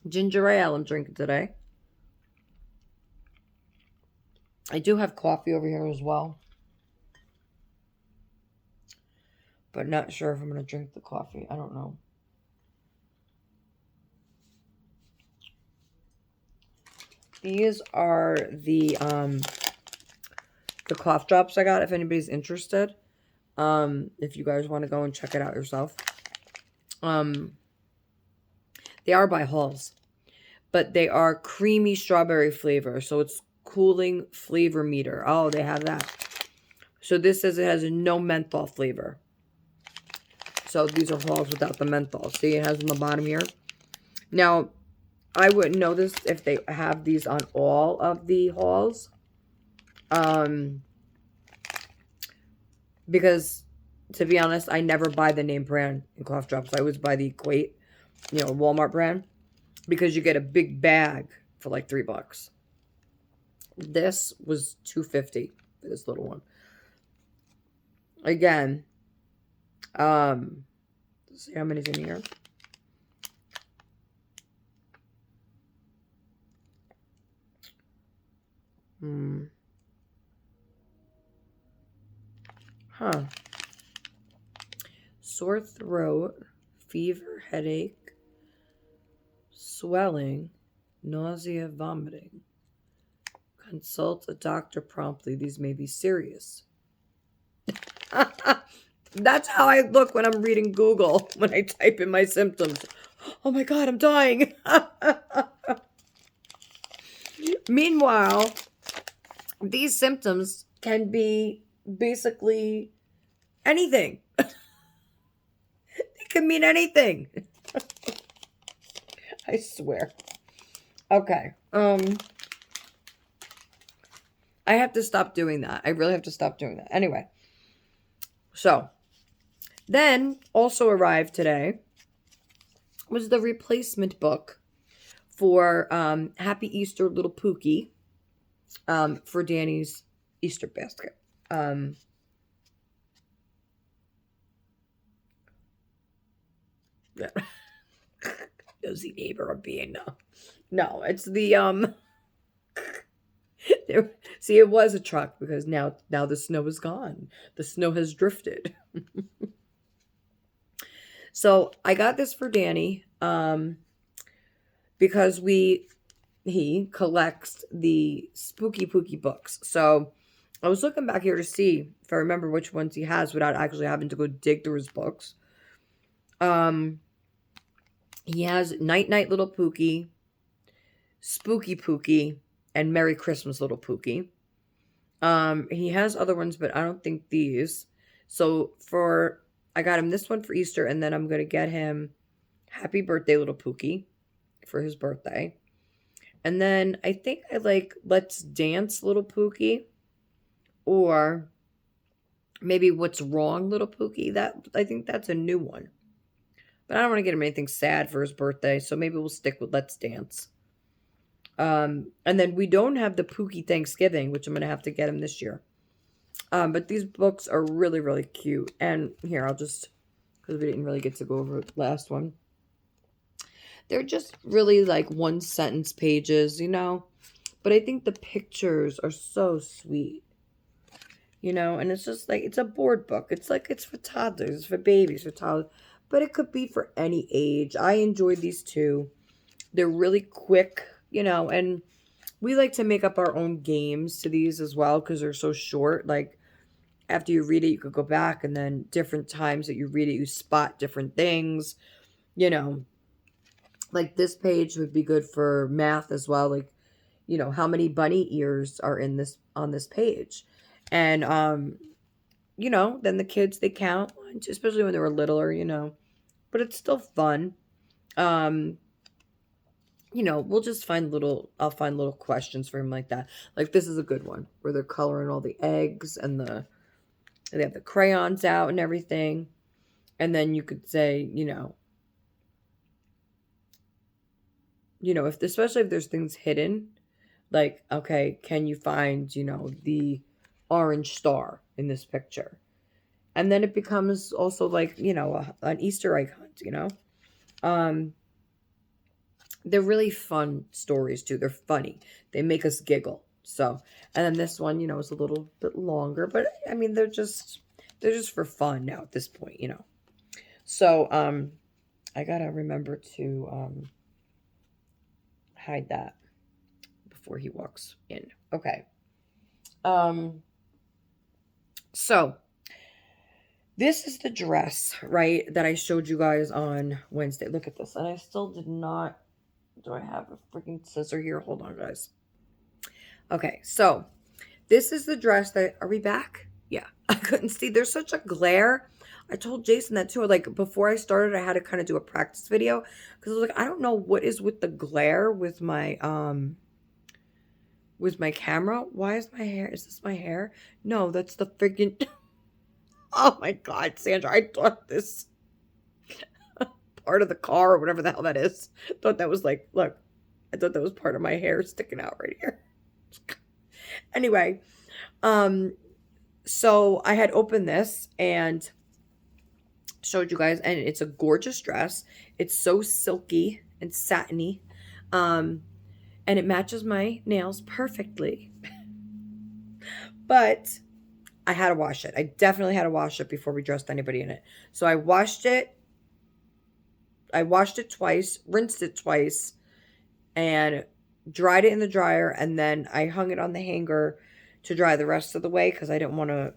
ginger ale I'm drinking today. I do have coffee over here as well. But not sure if I'm going to drink the coffee. I don't know. These are the cough drops I got, if anybody's interested. If you guys want to go and check it out yourself. They are by Halls. But they are creamy strawberry flavor. So it's cooling flavor meter. Oh, they have that. So this says it has no menthol flavor. So these are Halls without the menthol. See, it has on the bottom here. Now, I wouldn't know this if they have these on all of the Halls. Because, to be honest, I never buy the name brand in cough drops. I always buy the Equate, you know, Walmart brand. Because you get a big bag for like $3. This was $2.50 for this little one. Again, let's see how many's in here. Huh. Sore throat, fever, headache, swelling, nausea, vomiting. Consult a doctor promptly. These may be serious. That's how I look when I'm reading Google, when I type in my symptoms. Oh my God, I'm dying. Meanwhile, these symptoms can be basically anything. They can mean anything. I swear. Okay. I have to stop doing that. I really have to stop doing that. Anyway. So, then also arrived today was the replacement book for Happy Easter Little Pookie for Danny's Easter basket. Yeah. nosy neighbor of being no, it's the see, it was a truck because now the snow is gone. The snow has drifted. So I got this for Danny because he collects the spooky pooky books. So I was looking back here to see if I remember which ones he has without actually having to go dig through his books. He has Night Night Little Pookie, Spooky Pookie, and Merry Christmas Little Pookie. He has other ones, but I don't think these. So I got him this one for Easter, and then I'm gonna get him Happy Birthday Little Pookie for his birthday. And then I think I like Let's Dance Little Pookie, or maybe What's Wrong Little Pookie. That I think that's a new one. But I don't want to get him anything sad for his birthday, so maybe we'll stick with Let's Dance. And then we don't have the Pookie Thanksgiving, which I'm going to have to get him this year. But these books are really, really cute. And here, I'll just, because we didn't really get to go over the last one. They're just really like one sentence pages, But I think the pictures are so sweet. And it's just like, it's a board book. It's like, it's for toddlers, it's for babies, for toddlers. But it could be for any age. I enjoyed these too. They're really quick, and we like to make up our own games to these as well because they're so short. Like, after you read it, you could go back, and then different times that you read it, you spot different things, Like, this page would be good for math as well. Like, how many bunny ears are on this page. And, then the kids, they count, especially when they were littler, But it's still fun. We'll just I'll find little questions for him like that. Like, this is a good one where they're coloring all the eggs and they have the crayons out and everything. And then you could say, especially if there's things hidden, like, okay, can you find, the orange star in this picture? And then it becomes also like, an Easter egg hunt, They're really fun stories too. They're funny. They make us giggle. So, and then this one, is a little bit longer, but I mean, they're just for fun now at this point, So, I gotta remember to, hide that before he walks in. Okay. So this is the dress, right, that I showed you guys on Wednesday. Look at this. And I still did not, do I have a freaking scissor here? Hold on, guys. Okay, so this is the dress that, are we back? Yeah, I couldn't see. There's such a glare. I told Jason that too. Like, before I started, I had to kind of do a practice video because I was like, I don't know what is with the glare with my camera. Why is my hair? Is this my hair? No, that's the freaking. Oh my God, Sandra! I thought this part of the car or whatever the hell that is. Thought that was like, look, I thought that was part of my hair sticking out right here. Anyway, so I had opened this and showed you guys, and it's a gorgeous dress. It's so silky and satiny, and it matches my nails perfectly. But I had to wash it. I definitely had to wash it before we dressed anybody in it. So I washed it twice, rinsed it twice, and dried it in the dryer, and then I hung it on the hanger to dry the rest of the way because I didn't want to,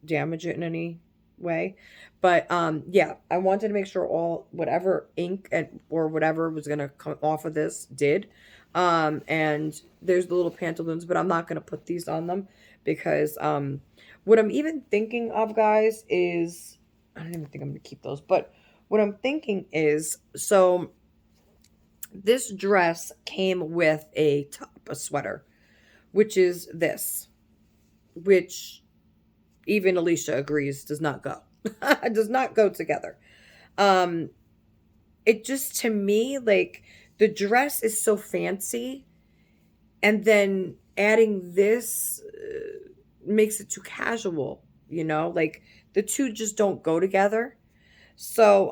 damage it in any way. But yeah, I wanted to make sure whatever ink or whatever was going to come off of this did. And there's the little pantaloons, but I'm not going to put these on them because what I'm even thinking of, guys, is I don't even think I'm going to keep those, but what I'm thinking is, so this dress came with a sweater, which is this, which even Alicia agrees does not go. It does not go together. It just, to me, like, the dress is so fancy, and then adding this makes it too casual, like, the two just don't go together. So,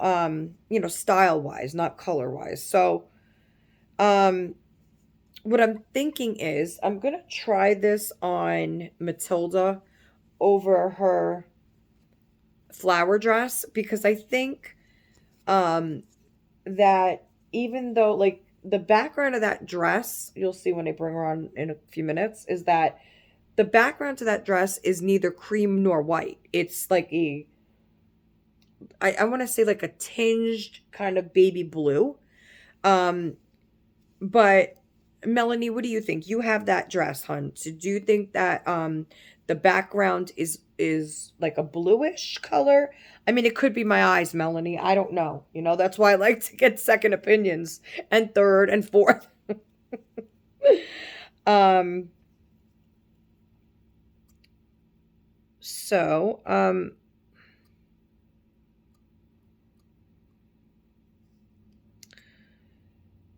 style wise, not color wise. So, um, what I'm thinking is I'm going to try this on Matilda over her flower dress because I think um that even though like the background of that dress, you'll see when I bring her on in a few minutes, is that the background to that dress is neither cream nor white. It's like I want to say like a tinged kind of baby blue. Um, but Melanie, what do you think? You have that dress, hun. So do you think that the background is like a bluish color? I mean, it could be my eyes, Melanie. I don't know. That's why I like to get second opinions and third and fourth. um so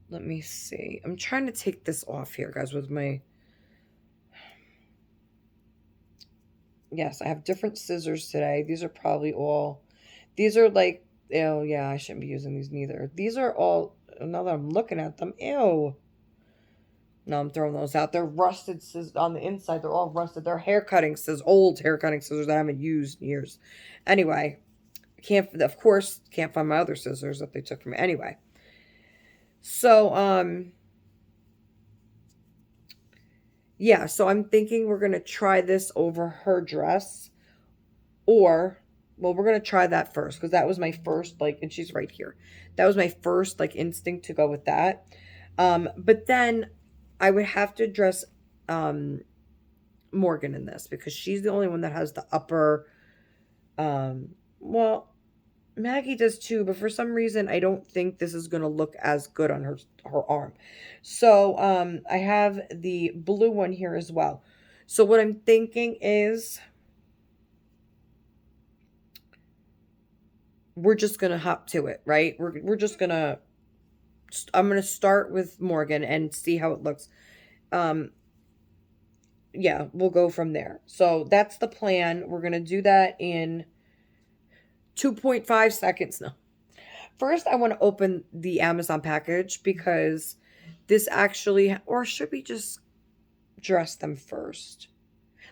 let me see. I'm trying to take this off here, guys, with my yes, I have different scissors today. These are probably all, these are like, oh yeah, I shouldn't be using these neither. These are all, now that I'm looking at them, ew. No, I'm throwing those out. They're rusted scissors on the inside. They're all rusted. They're hair cutting scissors, old hair cutting scissors that I haven't used in years. Anyway, of course, can't find my other scissors that they took from me. Anyway, so, yeah, so I'm thinking we're going to try this over her dress. Or, well, we're going to try that first because that was my first, like, and she's right here. That was my first, like, instinct to go with that. But then I would have to dress um, Morgan in this because she's the only one that has the upper, well, Maggie does too, but for some reason I don't think this is going to look as good on her arm. So, I have the blue one here as well. So what I'm thinking is we're just gonna hop to it, right? We're just gonna. I'm gonna start with Morgan and see how it looks. Um, yeah, we'll go from there. So that's the plan. We're gonna do that in 2.5 seconds. No, first I want to open the Amazon package because this actually, or should we just dress them first?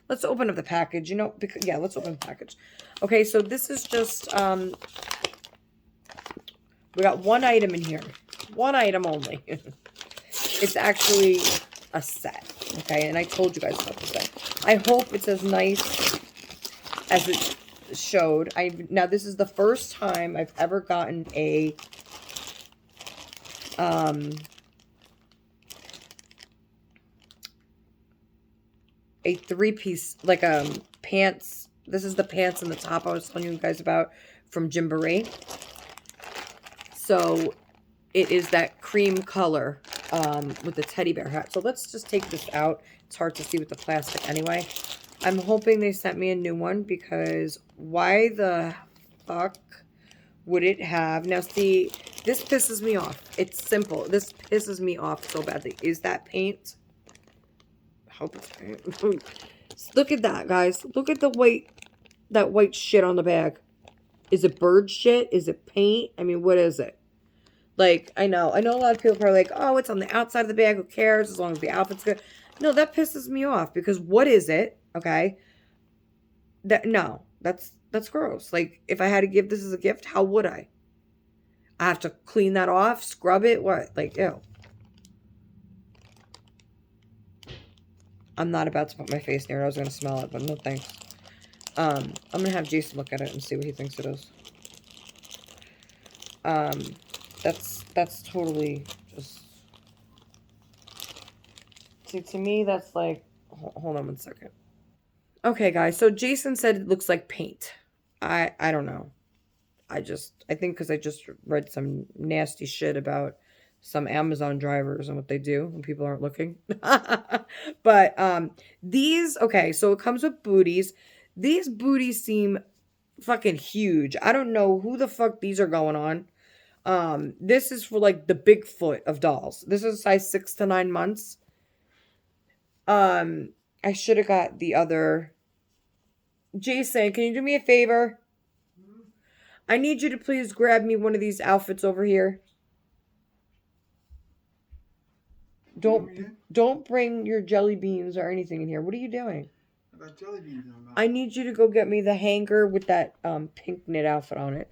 Let's open up the package. Because yeah, let's open the package. Okay, so this is just we got one item in here. One item only. It's actually a set. Okay, and I told you guys about the set. I hope it's as nice as it showed. Now this is the first time I've ever gotten a three-piece, like pants. This is the pants and the top I was telling you guys about from Gymboree. So it is that cream color with the teddy bear hat. So let's just take this out. It's hard to see with the plastic anyway. I'm hoping they sent me a new one because why the fuck would it have... Now see, this pisses me off. It's simple. This pisses me off so badly. Is that paint? I hope it's paint. Look at that, guys. Look at that white shit on the bag. Is it bird shit? Is it paint? I mean, what is it? Like, I know a lot of people are like, oh, it's on the outside of the bag. Who cares? As long as the outfit's good. No, that pisses me off because what is it? Okay. No, that's gross. Like, if I had to give this as a gift, how would I? I have to clean that off, scrub it. What? Like, ew. I'm not about to put my face near it. I was going to smell it, but no thanks. I'm going to have Jason look at it and see what he thinks it is. That's totally just... See, to me, that's like... Hold on one second. Okay, guys. So Jason said it looks like paint. I don't know. I think because I just read some nasty shit about some Amazon drivers and what they do when people aren't looking. But these, okay, so it comes with booties. These booties seem fucking huge. I don't know who the fuck these are going on. This is for like the Bigfoot of dolls. This is size 6 to 9 months. I should have got the other. Jason, can you do me a favor? I need you to please grab me one of these outfits over here. Don't bring your jelly beans or anything in here. What are you doing? I got jelly beans in my mouth. I need you to go get me the hanger with that pink knit outfit on it.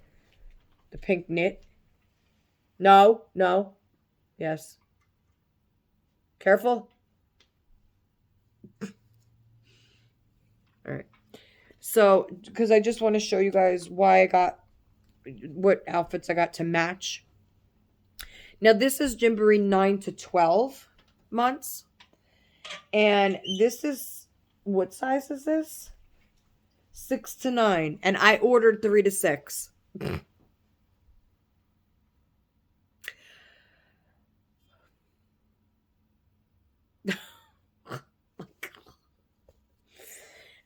The pink knit. No, no. Yes. Careful. All right. So, because I just want to show you guys why I got what outfits I got to match. Now, this is Gymboree 9 to 12 months. And this is, what size is this? 6 to 9. And I ordered 3 to 6.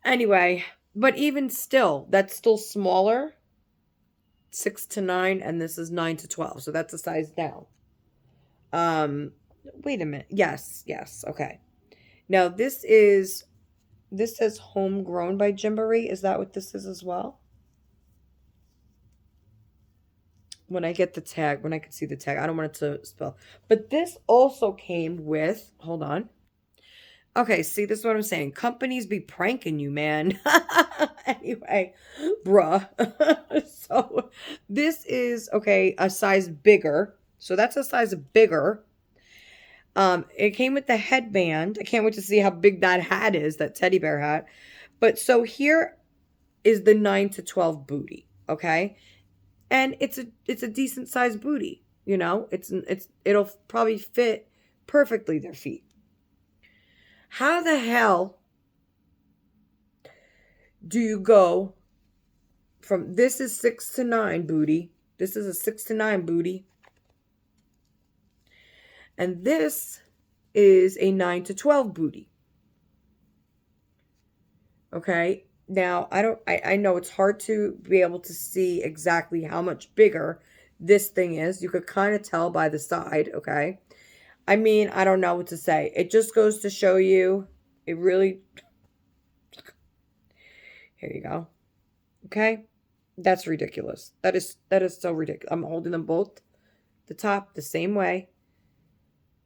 Anyway, but even still, that's still smaller. 6 to 9, and this is 9 to 12. So that's a size down. Wait a minute. Yes, okay. Now this says homegrown by Gymboree. Is that what this is as well? When I get the tag, when I can see the tag, I don't want it to spell. But this also came with, hold on. Okay, see, this is what I'm saying. Companies be pranking you, man. Anyway, bruh. So this is, okay, a size bigger. So that's a size bigger. It came with the headband. I can't wait to see how big that hat is, that teddy bear hat. But so here is the 9 to 12 booty, okay? And it's a decent sized booty, you know? It'll probably fit perfectly their feet. How the hell do you go from, this is 6 to 9 booty. This is a 6 to 9 booty. And this is a 9 to 12 booty. Okay? Now, I know it's hard to be able to see exactly how much bigger this thing is. You could kind of tell by the side, okay? I mean, I don't know what to say. It just goes to show you, it really, here you go. Okay? That's ridiculous. That is so ridiculous. I'm holding them both, the top, the same way.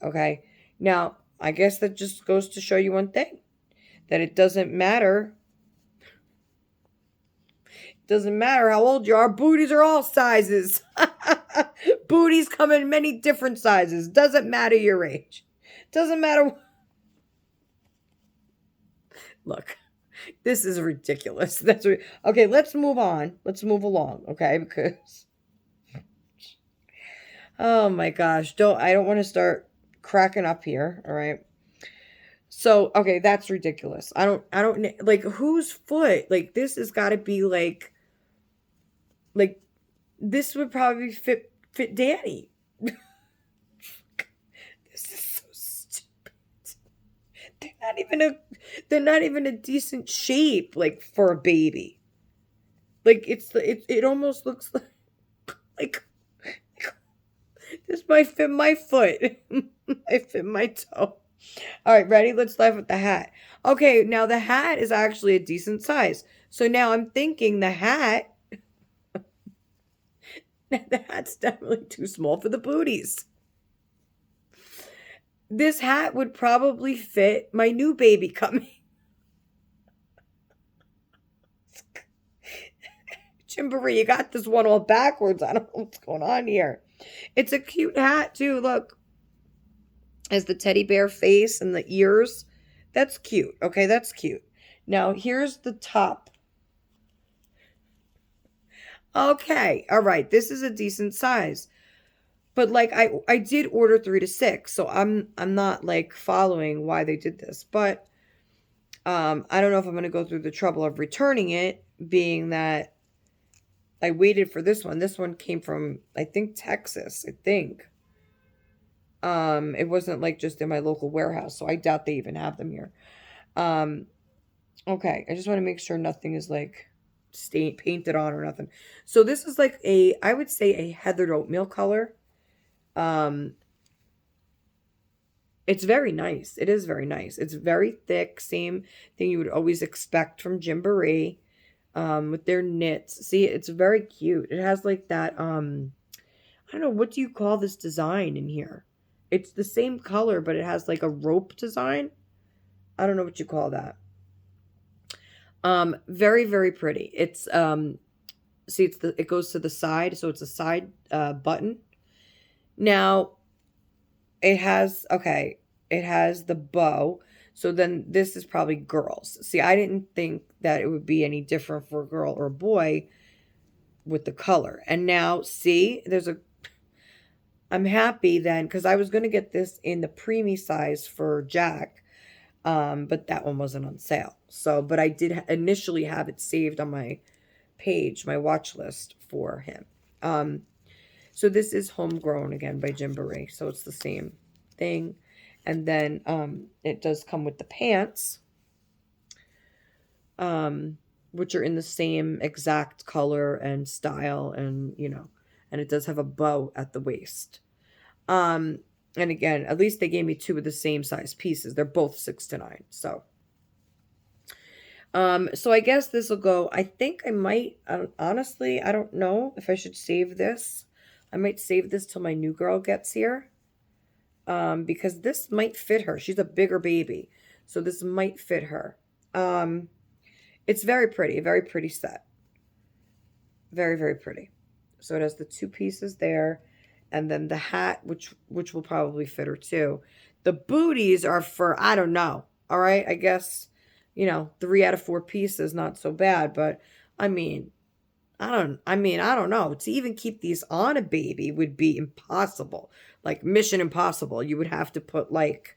Okay? Now, I guess that just goes to show you one thing. That it doesn't matter. It doesn't matter how old you are. Booties are all sizes. Booties come in many different sizes. Doesn't matter your age. Doesn't matter. Look, this is ridiculous. Okay, let's move on. Let's move along, okay? Because oh my gosh, I don't want to start cracking up here, all right? So, okay, that's ridiculous. I don't like, whose foot? Like, this has got to be like this would probably fit Danny. This is so stupid. They're not even a decent shape, like, for a baby. Like, it almost looks like this might fit my foot. Might fit my toe. All right, ready? Let's dive with the hat. Okay, now the hat is actually a decent size. So now I'm thinking the hat's definitely too small for the booties. This hat would probably fit my new baby coming. Gymboree, you got this one all backwards. I don't know what's going on here. It's a cute hat too. Look, as the teddy bear face and the ears. That's cute. Okay, that's cute. Now, here's the top. Okay, all right. This is a decent size. But like I did order 3 to 6, so I'm not like following why they did this. But I don't know if I'm going to go through the trouble of returning it, being that I waited for this one. This one came from, I think, Texas, I think. It wasn't like just in my local warehouse, so I doubt they even have them here. Okay, I just want to make sure nothing is like painted on or nothing. So this is like I would say a heathered oatmeal color. It's very nice. It is very nice. It's very thick, same thing you would always expect from Gymboree. with their knits. See, it's very cute. It has like that, I don't know, what do you call this design in here? It's the same color, but it has like a rope design. I don't know what you call that. Very, very pretty. It's see, it goes to the side, so it's a side button. Now it has the bow. So then this is probably girls. See, I didn't think that it would be any different for a girl or a boy with the color. And now see, I'm happy then because I was going to get this in the preemie size for Jack, but that one wasn't on sale. So, but I did initially have it saved on my page, my watch list for him. So this is Homegrown again by Gymboree. So it's the same thing. And then it does come with the pants, which are in the same exact color and style, and and it does have a bow at the waist. And again, at least they gave me two of the same size pieces. They're both 6 to 9. So I guess this will go. I think I might, honestly, I don't know if I should save this. I might save this till my new girl gets here. Because this might fit her. She's a bigger baby. So this might fit her. It's very pretty, a very pretty set. Very, very pretty. So it has the 2 pieces there. And then the hat, which will probably fit her too. The booties are for, I don't know. All right, I guess, 3 out of 4 pieces, not so bad. But I mean, I don't know. To even keep these on a baby would be impossible. Like mission impossible. You would have to put like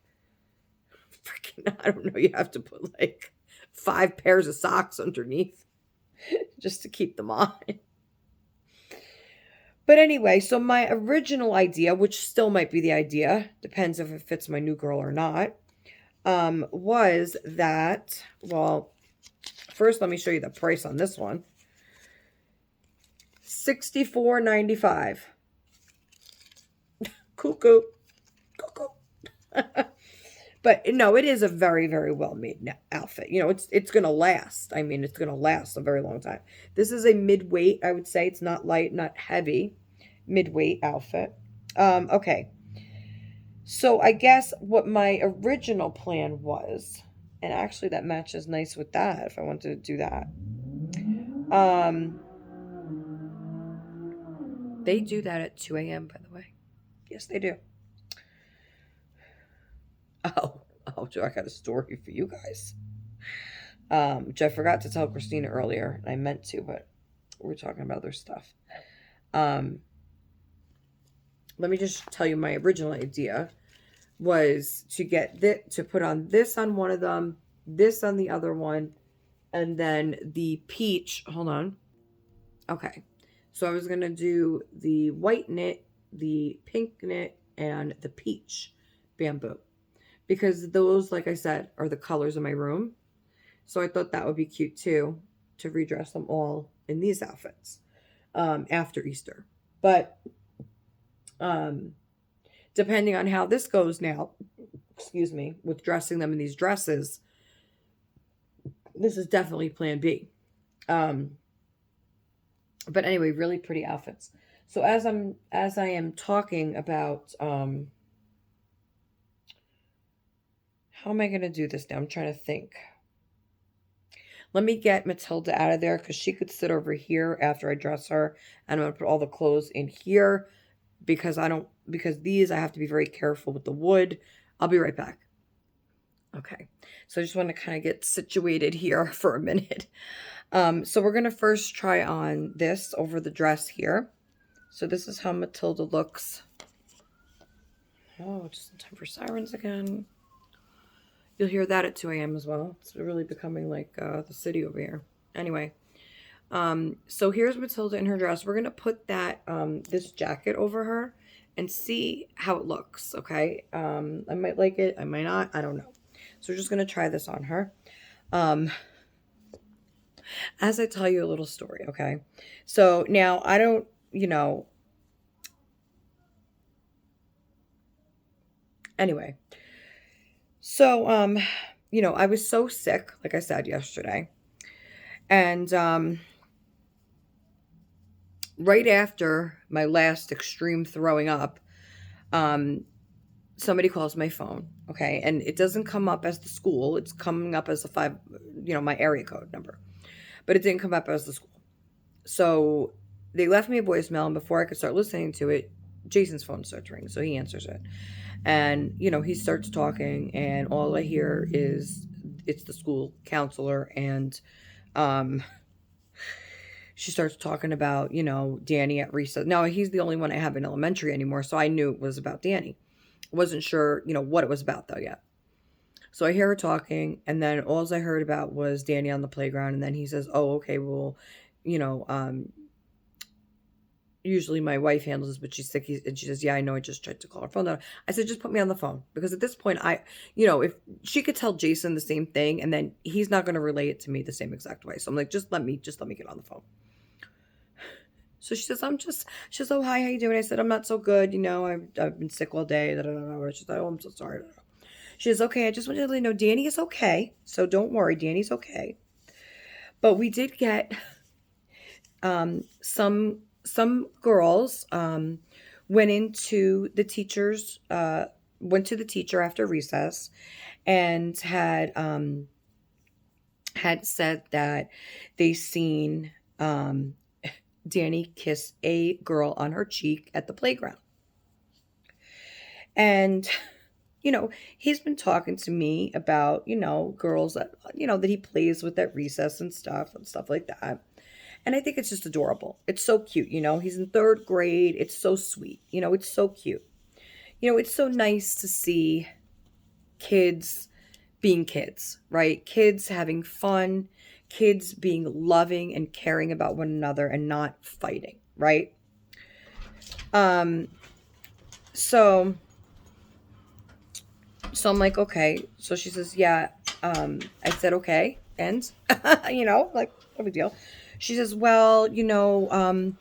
freaking, I don't know, you have to put like 5 pairs of socks underneath just to keep them on. But anyway, so my original idea, which still might be the idea, depends if it fits my new girl or not, was that, well, first let me show you the price on this one. $64.95. Cuckoo. Cuckoo. But no, it is a very, very well made outfit. It's going to last. I mean, it's going to last a very long time. This is a mid-weight, I would say. It's not light, not heavy. Mid-weight outfit. Okay. So I guess what my original plan was, and actually that matches nice with that if I wanted to do that. They do that at 2 a.m., by the way. Yes, they do. Oh, I got a story for you guys. Which I forgot to tell Christina earlier. I meant to, but we're talking about other stuff. Let me just tell you my original idea was to get to put on this on one of them, this on the other one, and then the peach. Hold on. Okay. So I was going to do the white knit, the pink knit, and the peach bamboo. Because those, like I said, are the colors of my room. So I thought that would be cute too, to redress them all in these outfits after Easter. But depending on how this goes now, excuse me, with dressing them in these dresses, this is definitely plan B. But anyway, really pretty outfits. So as I am talking about how am I going to do this now? I'm trying to think. Let me get Matilda out of there because she could sit over here after I dress her. And I'm going to put all the clothes in here because these I have to be very careful with the wood. I'll be right back. Okay. So I just want to kind of get situated here for a minute. So we're going to first try on this over the dress here. So this is how Matilda looks. Oh, just in time for sirens again. You'll hear that at 2 a.m. as well. It's really becoming like the city over here. Anyway, so here's Matilda in her dress. We're going to put that this jacket over her and see how it looks, okay? I might like it. I might not. I don't know. So we're just going to try this on her. As I tell you a little story, okay? So now I don't, anyway. So, I was so sick, like I said yesterday. And right after my last extreme throwing up, um, somebody calls my phone, okay, and it doesn't come up as the school. It's coming up as a five, my area code number, but it didn't come up as the school. So they left me a voicemail, and before I could start listening to it, Jason's phone starts ringing, so he answers it, and he starts talking, and all I hear is it's the school counselor, and um, she starts talking about Danny at recess. Now he's the only one I have in elementary anymore, so I knew it was about Danny. Wasn't sure what it was about though yet. So I hear her talking, and then all I heard about was Danny on the playground, and then he says, "Oh, okay, well, you know, usually my wife handles this, but she's sick." And she says, "Yeah, I know. I just tried to call her phone." I said, "Just put me on the phone," because at this point, if she could tell Jason the same thing, and then he's not going to relay it to me the same exact way. So I'm like, just let me get on the phone. So she says, she says, "Oh, hi, how you doing?" I said, "I'm not so good. I've been sick all day." She said, "Oh, I'm so sorry." She says, "Okay, I just wanted to let you know Danny is okay. So don't worry, Danny's okay." But we did get some girls went into the teachers went to the teacher after recess and had said that they seen Danny kiss a girl on her cheek at the playground. And he's been talking to me about, girls that he plays with at recess and stuff like that. And I think it's just adorable. It's so cute, He's in third grade. It's so sweet. It's so cute. It's so nice to see kids being kids, right? Kids having fun, kids being loving and caring about one another and not fighting, right? Um, so So I'm like, okay. So she says, yeah. I said, okay. And, like, no big deal. She says, well, I'm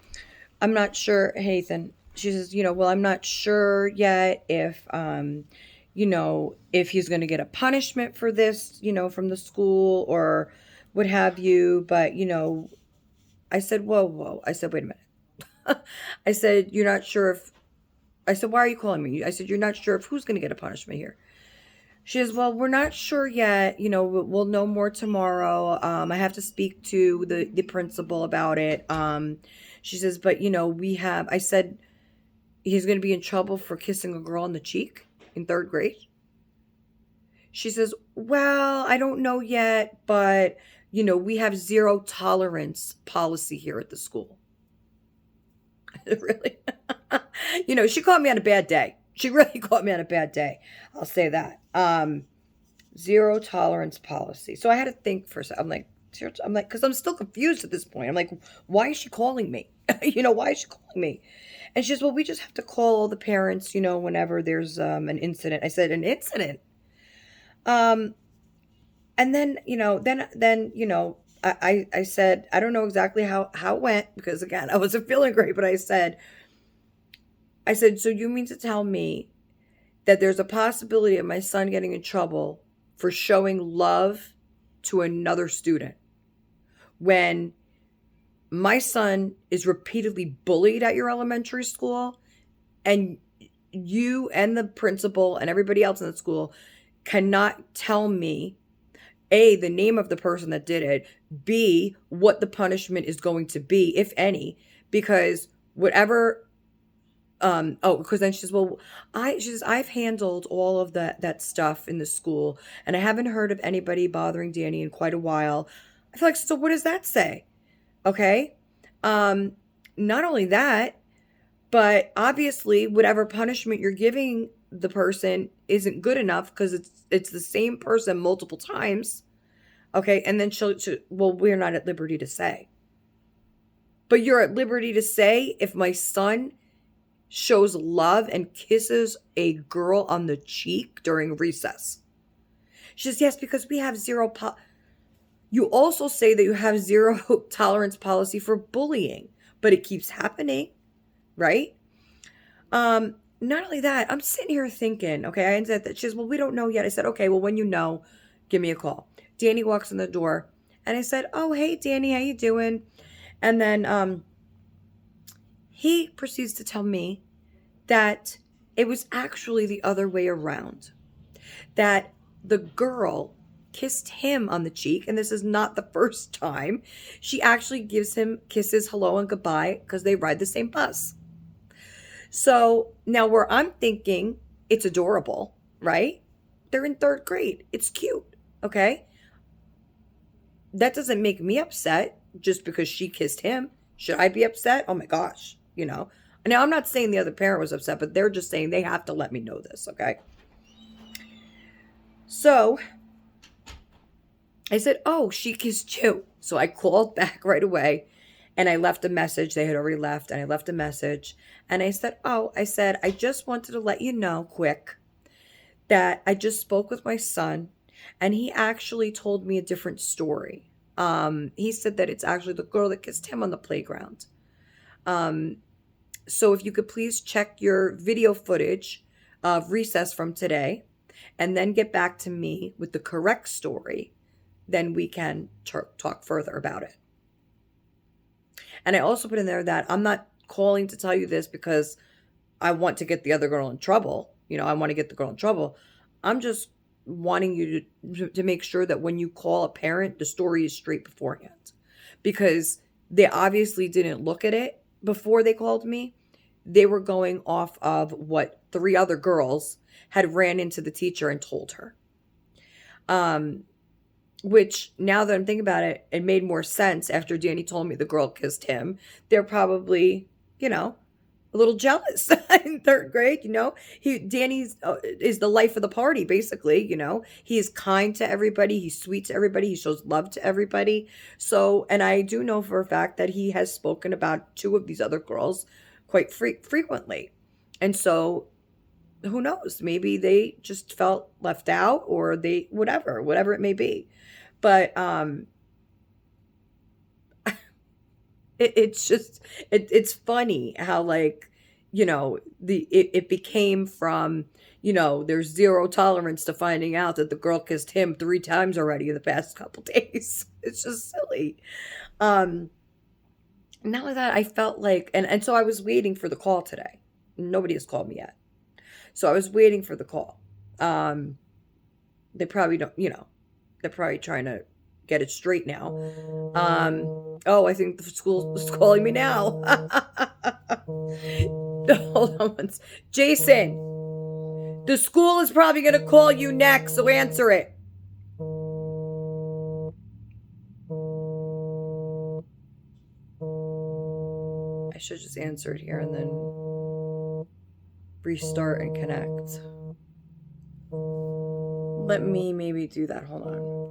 not sure, hey, Ethan. She says, well, I'm not sure yet if he's going to get a punishment for this, from the school or what have you. But, I said, whoa, whoa. I said, wait a minute. I said, you're not sure if, I said, why are you calling me? I said, you're not sure if who's going to get a punishment here. She says, well, we're not sure yet. We'll know more tomorrow. I have to speak to the principal about it. She says, but, I said, he's going to be in trouble for kissing a girl on the cheek in third grade. She says, well, I don't know yet, but, we have zero tolerance policy here at the school. Really? She caught me on a bad day. She really caught me on a bad day. I'll say that. Zero tolerance policy. So I had to think for a second. Because I'm still confused at this point. I'm like, why is she calling me? Why is she calling me? And she says, well, we just have to call all the parents, whenever there's an incident. I said, an incident? And then, I said, I don't know exactly how it went because, again, I wasn't feeling great, but I said, so you mean to tell me that there's a possibility of my son getting in trouble for showing love to another student when my son is repeatedly bullied at your elementary school and you and the principal and everybody else in the school cannot tell me, A, the name of the person that did it, B, what the punishment is going to be, if any, because whatever because then she says, well, I've handled all of that stuff in the school, and I haven't heard of anybody bothering Danny in quite a while. I feel like, so what does that say? Okay. Not only that, but obviously whatever punishment you're giving the person isn't good enough because it's the same person multiple times. Okay. And then she'll, well, we're not at liberty to say. But you're at liberty to say if my son shows love and kisses a girl on the cheek during recess. She says, yes, because we have you also say that you have zero tolerance policy for bullying, but it keeps happening, right? Not only that, I'm sitting here thinking, okay, I said that. She says, well, we don't know yet. I said, okay, well, when you know, give me a call. Danny walks in the door, And I said, "Oh, hey, Danny, how you doing?" And then he proceeds to tell me that it was actually the other way around. That the girl kissed him on the cheek, and this is not the first time. She actually gives him kisses, hello, and goodbye because they ride the same bus. So now, where I'm thinking it's adorable, right? They're in third grade. It's cute. Okay. That doesn't make me upset just because she kissed him. Should I be upset? Oh my gosh. Now I'm not saying the other parent was upset, but they're just saying they have to let me know this. Okay. So I said, "Oh, she kissed you." So I called back right away and I left a message. They had already left, and I left a message. And I said, "Oh, I said, I just wanted to let you know quick that I just spoke with my son, and he actually told me a different story. He said that it's actually the girl that kissed him on the playground. Um, so if you could please check your video footage of recess from today and then get back to me with the correct story, then we can talk further about it." And I also put in there that I'm not calling to tell you this because I want to get the other girl in trouble. I want to get the girl in trouble. I'm just wanting you to make sure that when you call a parent, the story is straight beforehand. Because they obviously didn't look at it before they called me. They were going off of what 3 other girls had ran into the teacher and told her. Which, now that I'm thinking about it, it made more sense after Danny told me the girl kissed him. They're probably, a little jealous in third grade. Danny's is the life of the party, basically. He is kind to everybody. He's sweet to everybody. He shows love to everybody. So, and I do know for a fact that he has spoken about 2 of these other girls quite frequently. And so, who knows? Maybe they just felt left out, or they, whatever it may be. But it's just it's funny how, like, it became from, there's zero tolerance to finding out that the girl kissed him 3 times already in the past couple days. It's just silly. um Not only that, I felt like, and so I was waiting for the call today. Nobody has called me yet, so I was waiting for the call. They probably don't, they're probably trying to get it straight now. Oh, I think the school is calling me now. Hold on once. Jason, the school is probably going to call you next, so answer it. I should just answer it here and then restart and connect. Let me maybe do that. Hold on.